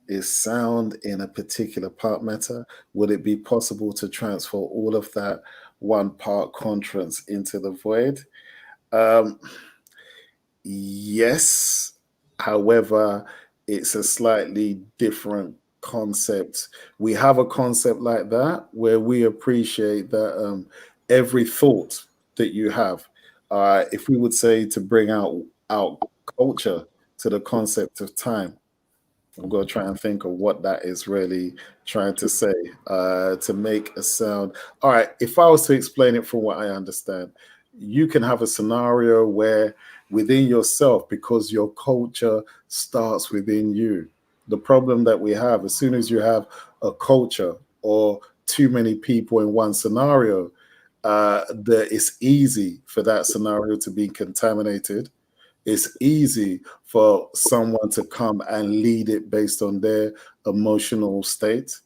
is sound in a particular part matter, would it be possible to transfer all of that one part contrast into the void? Um, yes. However, it's a slightly different concept. We have a concept like that where we appreciate that every thought that you have, if we would say to bring out culture to the concept of time, I'm going to try and think of what that is really trying to say to make a sound. All right, if I was to explain it from what I understand, you can have a scenario where within yourself, because your culture starts within you. The problem that we have, as soon as you have a culture or too many people in one scenario, that it's easy for that scenario to be contaminated. It's easy for someone to come and lead it based on their emotional state.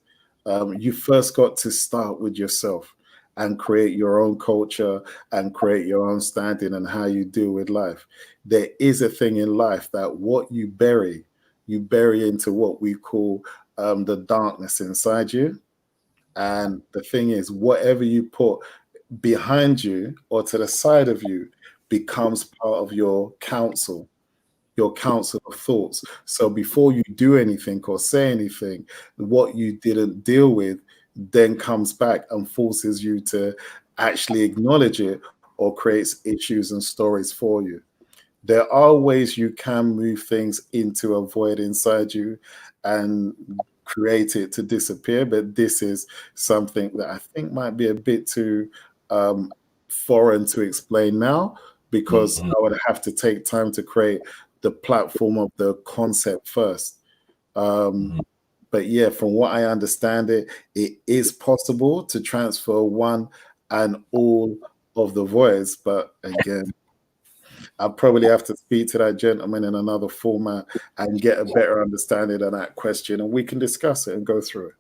You first got to start with yourself and create your own culture and create your own standing and how you deal with life. There is a thing in life that what you bury into what we call the darkness inside you. And the thing is, whatever you put behind you or to the side of you becomes part of your council of thoughts. So before you do anything or say anything, what you didn't deal with then comes back and forces you to actually acknowledge it or creates issues and stories for you. There are ways you can move things into a void inside you, and create it to disappear. But this is something that I think might be a bit too foreign to explain now, because I would have to take time to create the platform of the concept first. But yeah, from what I understand it is possible to transfer one and all of the voice. But again, I'll probably have to speak to that gentleman in another format and get a better understanding of that question, and we can discuss it and go through it.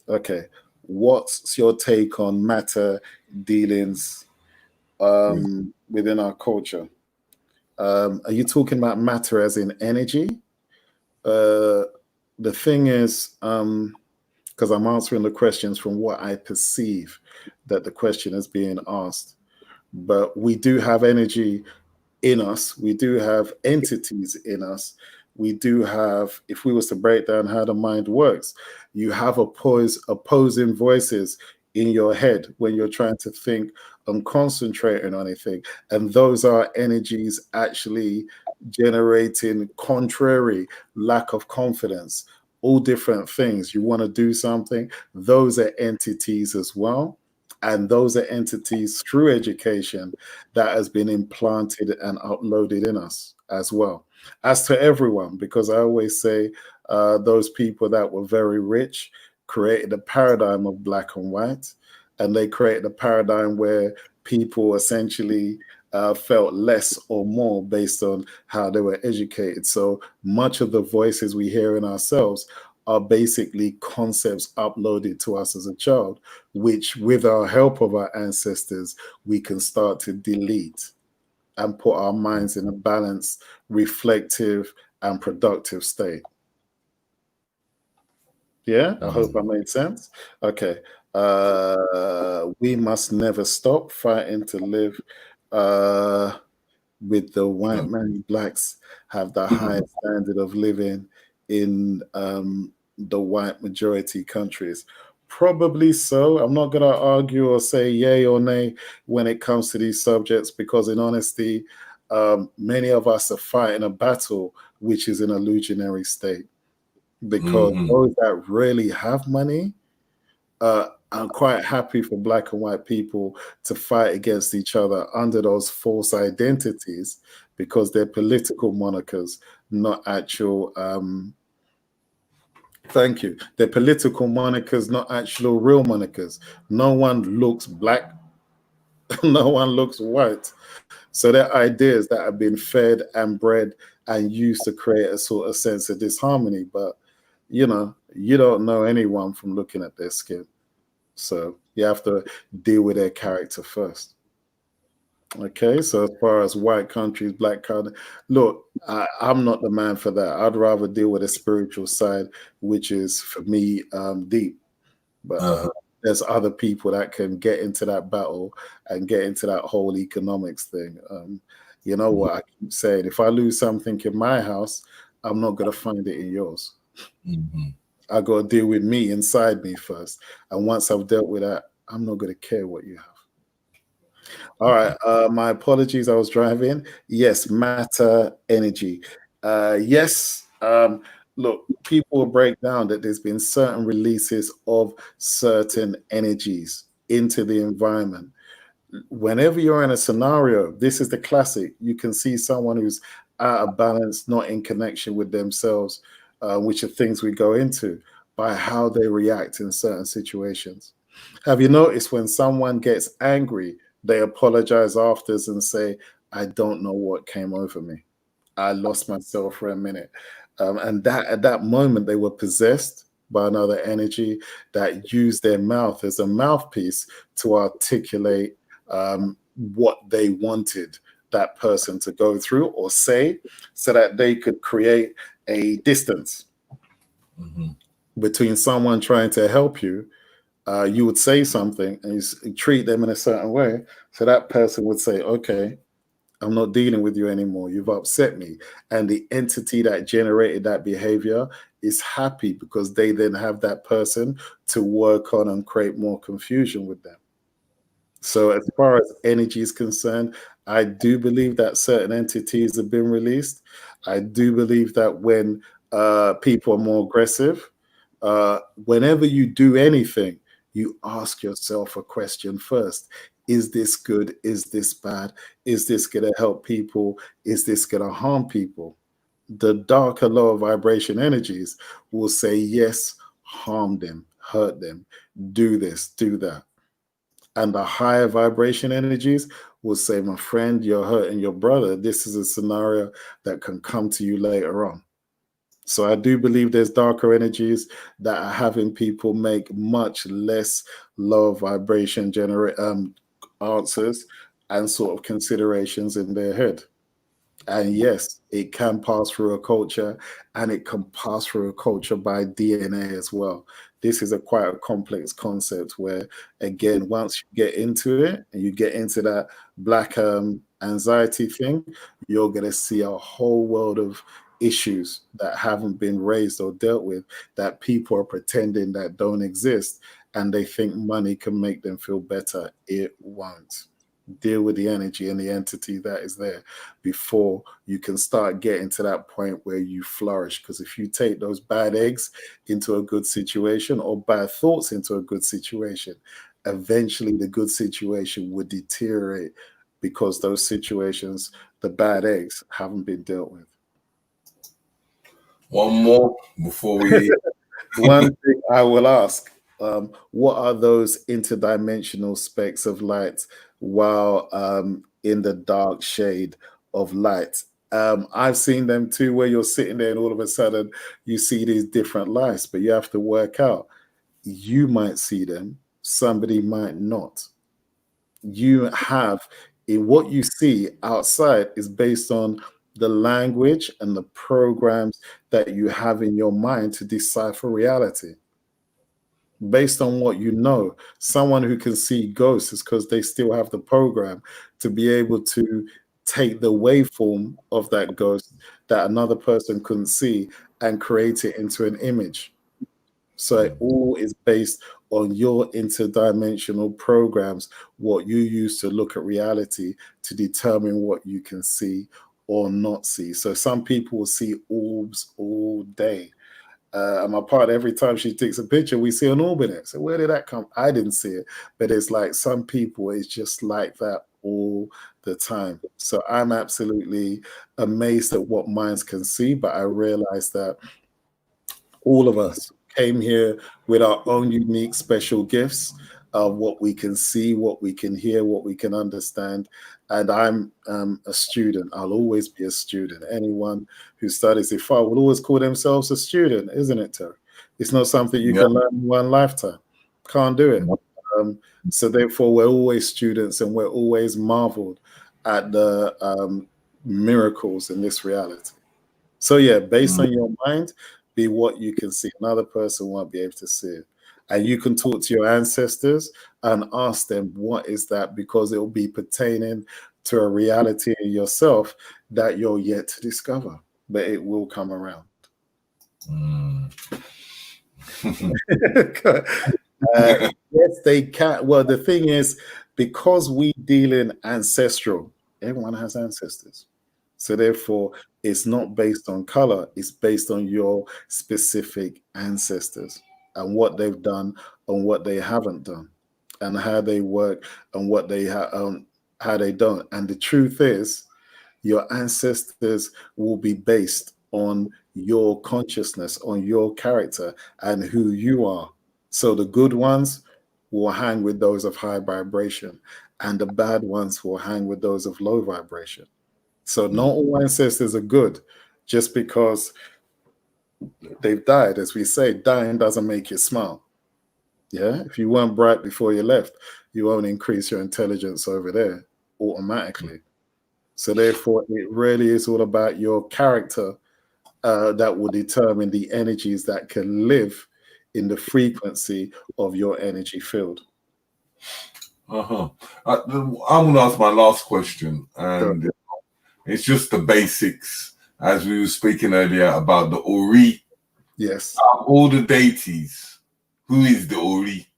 Okay. What's your take on matter dealings within our culture? Are you talking about matter as in energy? The thing is, because I'm answering the questions from what I perceive that the question is being asked, but we do have energy in us. We do have entities in us. We do have, if we was to break down how the mind works, you have opposing voices in your head when you're trying to think and concentrating on anything. And those are energies actually generating contrary, lack of confidence, all different things. You want to do something, those are entities as well. And those are entities through education that has been implanted and uploaded in us as well. As to everyone, because I always say those people that were very rich created a paradigm of black and white, and they created a paradigm where people essentially felt less or more based on how they were educated. So much of the voices we hear in ourselves are basically concepts uploaded to us as a child, which with our help of our ancestors, we can start to delete and put our minds in a balanced, reflective, and productive state. Yeah, I hope that made sense. Okay. We must never stop fighting to live with the white man. Blacks have the highest standard of living in the white majority countries. Probably so. I'm not going to argue or say yay or nay when it comes to these subjects, because in honesty, many of us are fighting a battle which is an illusionary state. Because those that really have money, I'm quite happy for black and white people to fight against each other under those false identities, because they're political monikers, not actual. Thank you. They're political monikers, not actual real monikers. No one looks black. No one looks white. So they're ideas that have been fed and bred and used to create a sort of sense of disharmony. But you don't know anyone from looking at their skin. So you have to deal with their character first. Okay, so as far as white countries, black countries, look, I'm not the man for that. I'd rather deal with a spiritual side, which is for me deep. But there's other people that can get into that battle and get into that whole economics thing. You know what I keep saying? If I lose something in my house, I'm not going to find it in yours. I got to deal with me inside me first. And once I've dealt with that, I'm not going to care what you have. All right. My apologies. I was driving. Yes. Matter, energy. Yes. Look, people will break down that there's been certain releases of certain energies into the environment. Whenever you're in a scenario, this is the classic. You can see someone who's out of balance, not in connection with themselves, which are things we go into by how they react in certain situations. Have you noticed when someone gets angry, they apologize after and say, I don't know what came over me. I lost myself for a minute. And that at that moment, they were possessed by another energy that used their mouth as a mouthpiece to articulate what they wanted that person to go through or say, so that they could create a distance between someone trying to help you. You would say something and you treat them in a certain way, so that person would say, okay, I'm not dealing with you anymore. You've upset me. And the entity that generated that behavior is happy because they then have that person to work on and create more confusion with them. So as far as energy is concerned, I do believe that certain entities have been released. I do believe that when people are more aggressive, Whenever you do anything, you ask yourself a question first. Is this good? Is this bad? Is this going to help people? Is this going to harm people? The darker, lower vibration energies will say, yes, harm them, hurt them, do this, do that. And the higher vibration energies will say, my friend, you're hurting your brother. This is a scenario that can come to you later on. So I do believe there's darker energies that are having people make much less low vibration answers and sort of considerations in their head. And yes, it can pass through a culture, and it can pass through a culture by DNA as well. This is quite a complex concept where, again, once you get into it and you get into that black anxiety thing, you're going to see a whole world of issues that haven't been raised or dealt with, that people are pretending that don't exist, and they think money can make them feel better. It won't. Deal with the energy and the entity that is there before you can start getting to that point where you flourish. Because if you take those bad eggs into a good situation, or bad thoughts into a good situation, eventually the good situation would deteriorate, because those situations, the bad eggs, haven't been dealt with. One more before we... One thing I will ask, what are those interdimensional specks of light while in the dark shade of light? I've seen them too, where you're sitting there and all of a sudden you see these different lights, but you have to work out. You might see them, somebody might not. You have, in what you see outside is based on the language and the programs that you have in your mind to decipher reality. Based on what you know, someone who can see ghosts is because they still have the program to be able to take the waveform of that ghost that another person couldn't see and create it into an image. So it all is based on your interdimensional programs, what you use to look at reality to determine what you can see or not see. So some people will see orbs all day. And my partner, every time she takes a picture, we see an orb in it. So where did that come? I didn't see it. But it's like some people, it's just like that all the time. So I'm absolutely amazed at what minds can see. But I realize that all of us came here with our own unique special gifts of what we can see, what we can hear, what we can understand. And I'm a student. I'll always be a student. Anyone who studies IFA will always call themselves a student, isn't it, Terry? It's not something you can learn in one lifetime. Can't do it. So therefore, we're always students, and we're always marveled at the miracles in this reality. So yeah, based on your mind, be what you can see. Another person won't be able to see it. And you can talk to your ancestors and ask them, what is that? Because it will be pertaining to a reality in yourself that you're yet to discover, but it will come around. Yes, they can. Well, the thing is, because we deal in ancestral, everyone has ancestors. So therefore, it's not based on color. It's based on your specific ancestors and what they've done and what they haven't done, and how they work and what they how they don't. And the truth is, your ancestors will be based on your consciousness, on your character, and who you are. So the good ones will hang with those of high vibration, and the bad ones will hang with those of low vibration. So not all ancestors are good just because they've died. As we say, dying doesn't make you smile. Yeah, if you weren't bright before you left, you won't increase your intelligence over there automatically. So therefore, it really is all about your character that will determine the energies that can live in the frequency of your energy field. I'm going to ask my last question, and it's just the basics. As we were speaking earlier about the Ori. Yes. All the deities, who is the Ori?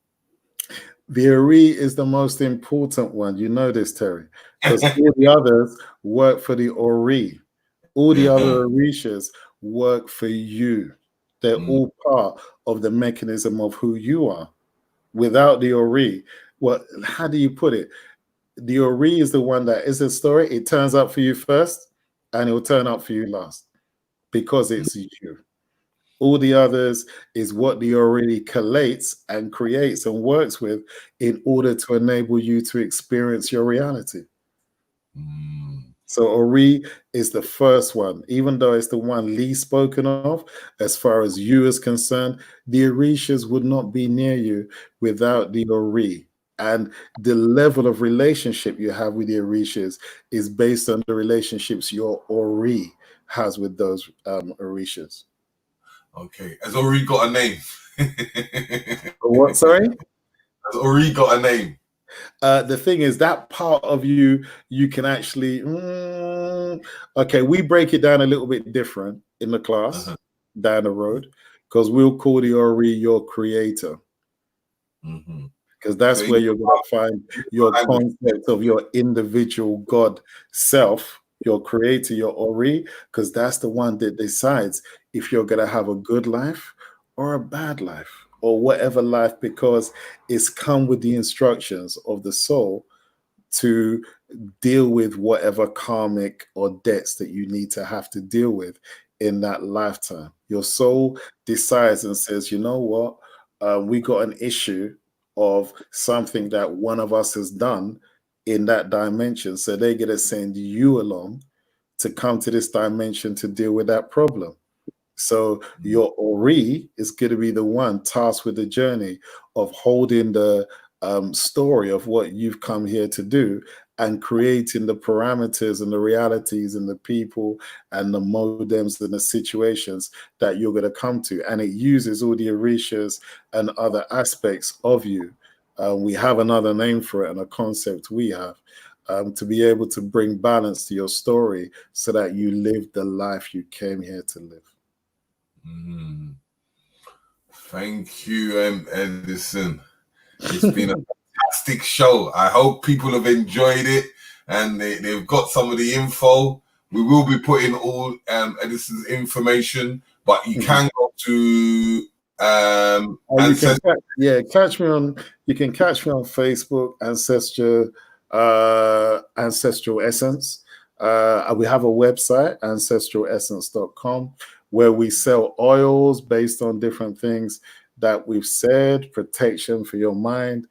The Ori is the most important one. You know this, Terry, because all the others work for the Ori. All the other Orishas work for you. They're all part of the mechanism of who you are. Without the Ori, well, how do you put it? The Ori is the one that is a story. It turns up for you first, and it will turn up for you last because it's you. All the others is what the Ori collates and creates and works with in order to enable you to experience your reality. So Ori is the first one, even though it's the one least spoken of as far as you is concerned. The Orishas would not be near you without the Ori. And the level of relationship you have with the Orishas is based on the relationships your Ori has with those Orishas. Okay. Has Ori got a name? What, sorry? Has Ori got a name? The thing is, that part of you can actually okay, we break it down a little bit different in the class down the road, because we'll call the Ori your creator, because that's So where you're going to find your concept of your individual God self, your creator, your Ori, because that's the one that decides if you're going to have a good life or a bad life, or whatever life, because it's come with the instructions of the soul to deal with whatever karmic or debts that you need to have to deal with in that lifetime. Your soul decides and says, you know what, we got an issue of something that one of us has done in that dimension. So they're going to send you along to come to this dimension to deal with that problem. So your Ori is going to be the one tasked with the journey of holding the story of what you've come here to do and creating the parameters and the realities and the people and the modems and the situations that you're going to come to. And it uses all the Orishas and other aspects of you. We have another name for it and a concept we have. To be able to bring balance to your story so that you live the life you came here to live. Thank you, Edison. It's been a fantastic show. I hope people have enjoyed it and they've got some of the info. We will be putting all Edison's information, but you can go to Ancestral. Catch me on. You can catch me on Facebook, Ancestral Essence. We have a website, ancestralessence.com, where we sell oils based on different things that we've said: protection for your mind,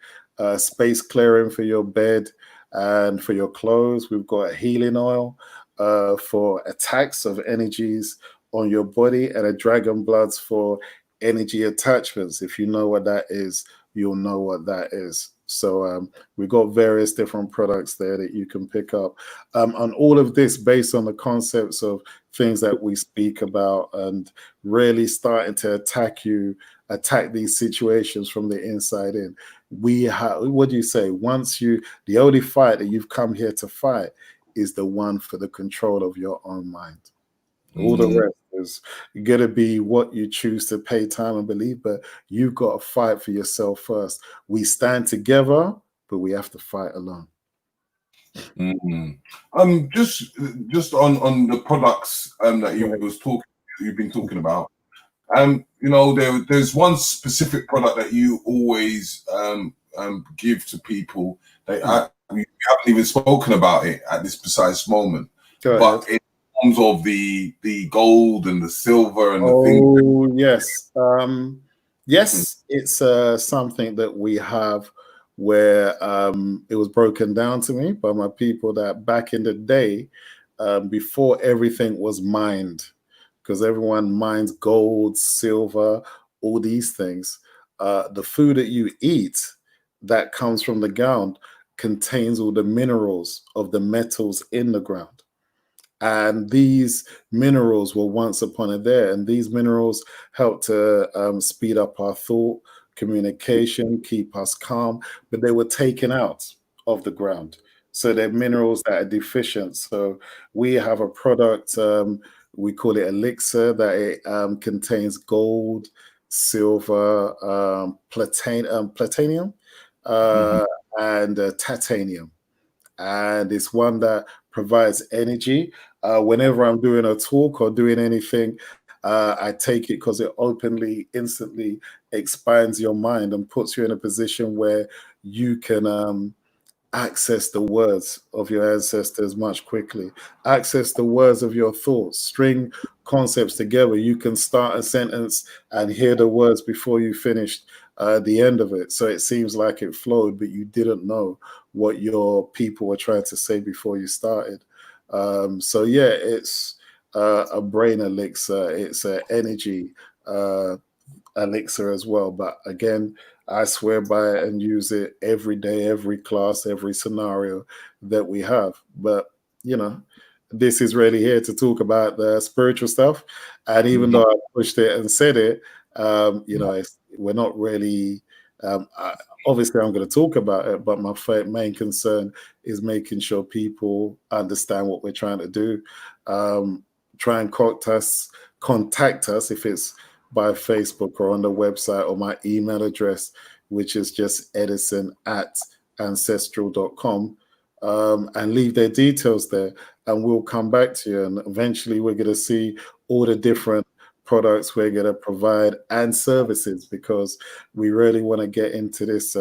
space clearing for your bed and for your clothes. We've got a healing oil for attacks of energies on your body, and a dragon bloods for energy attachments. If you know what that is, you'll know what that is. So we've got various different products there that you can pick up. And all of this based on the concepts of things that we speak about, and really starting to attack these situations from the inside in. We have, what do you say? The only fight that you've come here to fight is the one for the control of your own mind. All the rest is going to be what you choose to pay time and believe, but you've got to fight for yourself first. We stand together, but we have to fight alone. Just on the products that you've been talking about. There's one specific product that you always give to people that we haven't even spoken about it at this precise moment. But in terms of the gold and the silver and the thing. Yes, it's something that we have where it was broken down to me by my people that back in the day, before everything was mined, because everyone mines gold, silver, all these things. The food that you eat that comes from the ground contains all the minerals of the metals in the ground. And these minerals were once upon a there, and these minerals help to speed up our thought, communication, keep us calm, but they were taken out of the ground. So they're minerals that are deficient. So we have a product, we call it Elixir, that it contains gold, silver, platinum, and titanium. And it's one that provides energy. Whenever I'm doing a talk or doing anything, I take it because it openly, instantly expands your mind and puts you in a position where you can access the words of your ancestors much quickly, access the words of your thoughts, string concepts together. You can start a sentence and hear the words before you finished the end of it. So it seems like it flowed, but you didn't know what your people were trying to say before you started. So yeah, it's a brain elixir. It's an energy elixir as well. But again, I swear by it and use it every day, every class, every scenario that we have. But you know, this is really here to talk about the spiritual stuff. And even though I pushed it and said it, you know, we're not really. Obviously, I'm going to talk about it, but my main concern is making sure people understand what we're trying to do. Try and contact us if it's by Facebook or on the website, or my email address, which is just edison@ancestral.com, and leave their details there, and we'll come back to you. And eventually we're going to see all the different products we're going to provide and services, because we really want to get into this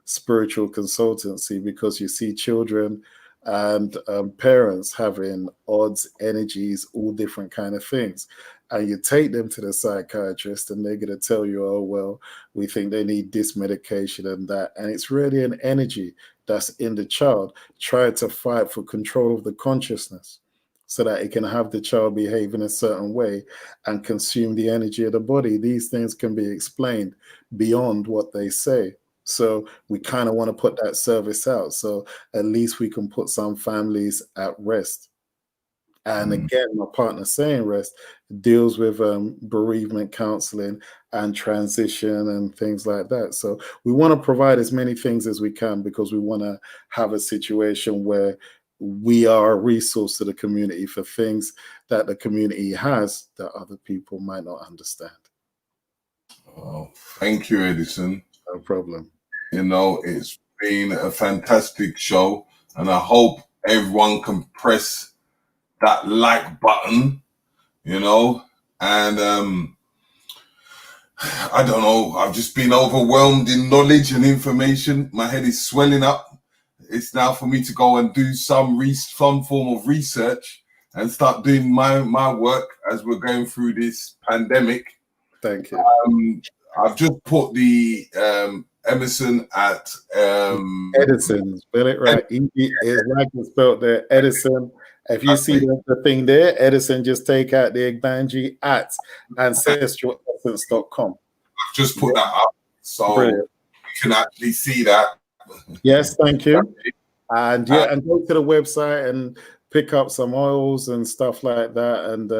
spiritual consultancy, because you see children and parents having odds, energies, all different kind of things. And you take them to the psychiatrist and they're going to tell you, oh, well, we think they need this medication and that. And it's really an energy that's in the child trying to fight for control of the consciousness so that it can have the child behave in a certain way and consume the energy of the body. These things can be explained beyond what they say. So we kind of want to put that service out. So at least we can put some families at rest. And again, my partner Saying Rest deals with bereavement counseling and transition and things like that. So we want to provide as many things as we can, because we want to have a situation where we are a resource to the community for things that the community has that other people might not understand. Oh, thank you, Edison. No problem. You know, it's been a fantastic show, and I hope everyone can press that like button, you know, and I don't know, I've just been overwhelmed in knowledge and information. My head is swelling up. It's now for me to go and do some form of research and start doing my work as we're going through this pandemic. Thank you. I've just put the Emerson at Edison, spell it right. It's like it's spelled there, Edison. If you see the thing there, Edison, just take out the Igbanji at ancestralessence.com. I've just put that up, so Brilliant. You can actually see that. Yes, thank you. And yeah, and go to the website and pick up some oils and stuff like that. And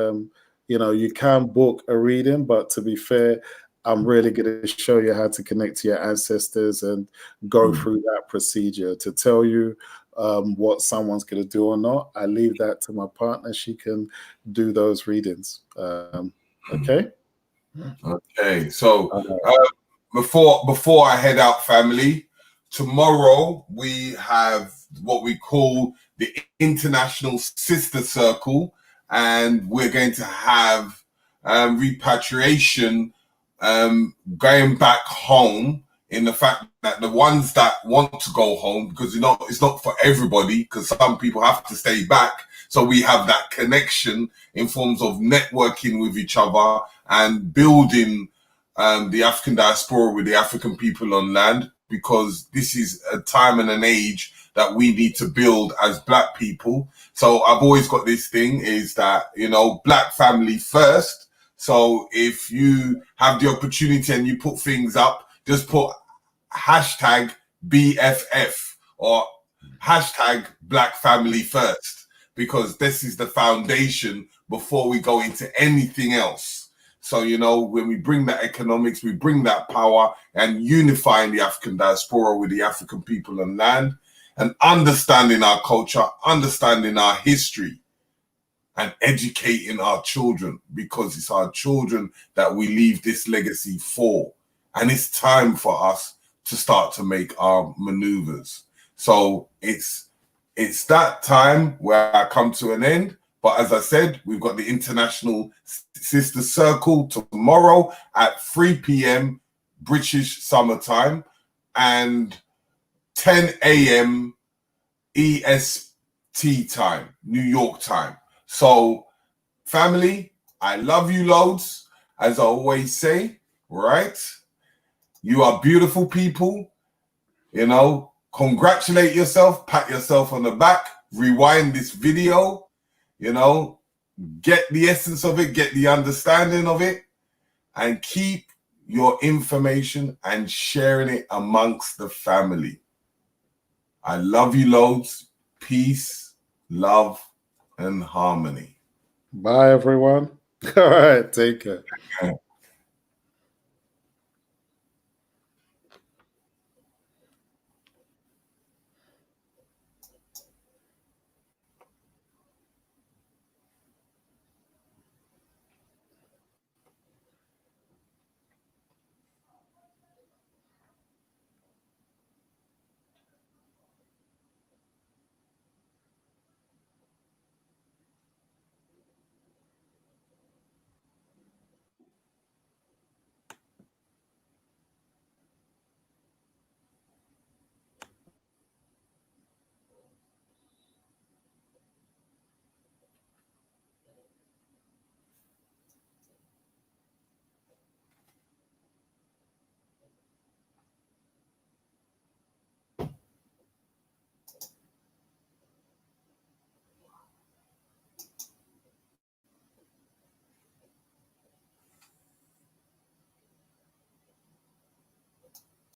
you know, you can book a reading, but to be fair, I'm really going to show you how to connect to your ancestors and go through that procedure. To tell you what someone's going to do or not, I leave that to my partner. She can do those readings. Okay. Okay. So before I head out, family, tomorrow we have what we call the International Sister Circle, and we're going to have repatriation, going back home, in the fact that the ones that want to go home, because it's not for everybody, because some people have to stay back. So we have that connection in forms of networking with each other and building the African diaspora with the African people on land, because this is a time and an age that we need to build as Black people. So I've always got this thing is that, you know, Black family first. So if you have the opportunity and you put things up, just put hashtag BFF or hashtag Black family first, because this is the foundation before we go into anything else. So, you know, when we bring that economics, we bring that power and unifying the African diaspora with the African people and land, and understanding our culture, understanding our history, and educating our children, because it's our children that we leave this legacy for. And it's time for us to start to make our maneuvers. So it's that time where I come to an end, But as I said, we've got the International Sister Circle tomorrow at 3 p.m. British summertime and 10 a.m. EST time, New York time. So, family, I love you loads, as I always say, right? You are beautiful people, you know. Congratulate yourself, pat yourself on the back, rewind this video, you know, get the essence of it, get the understanding of it, and keep your information and sharing it amongst the family. I love you loads. Peace, love, and harmony. Bye, everyone. All right, take care.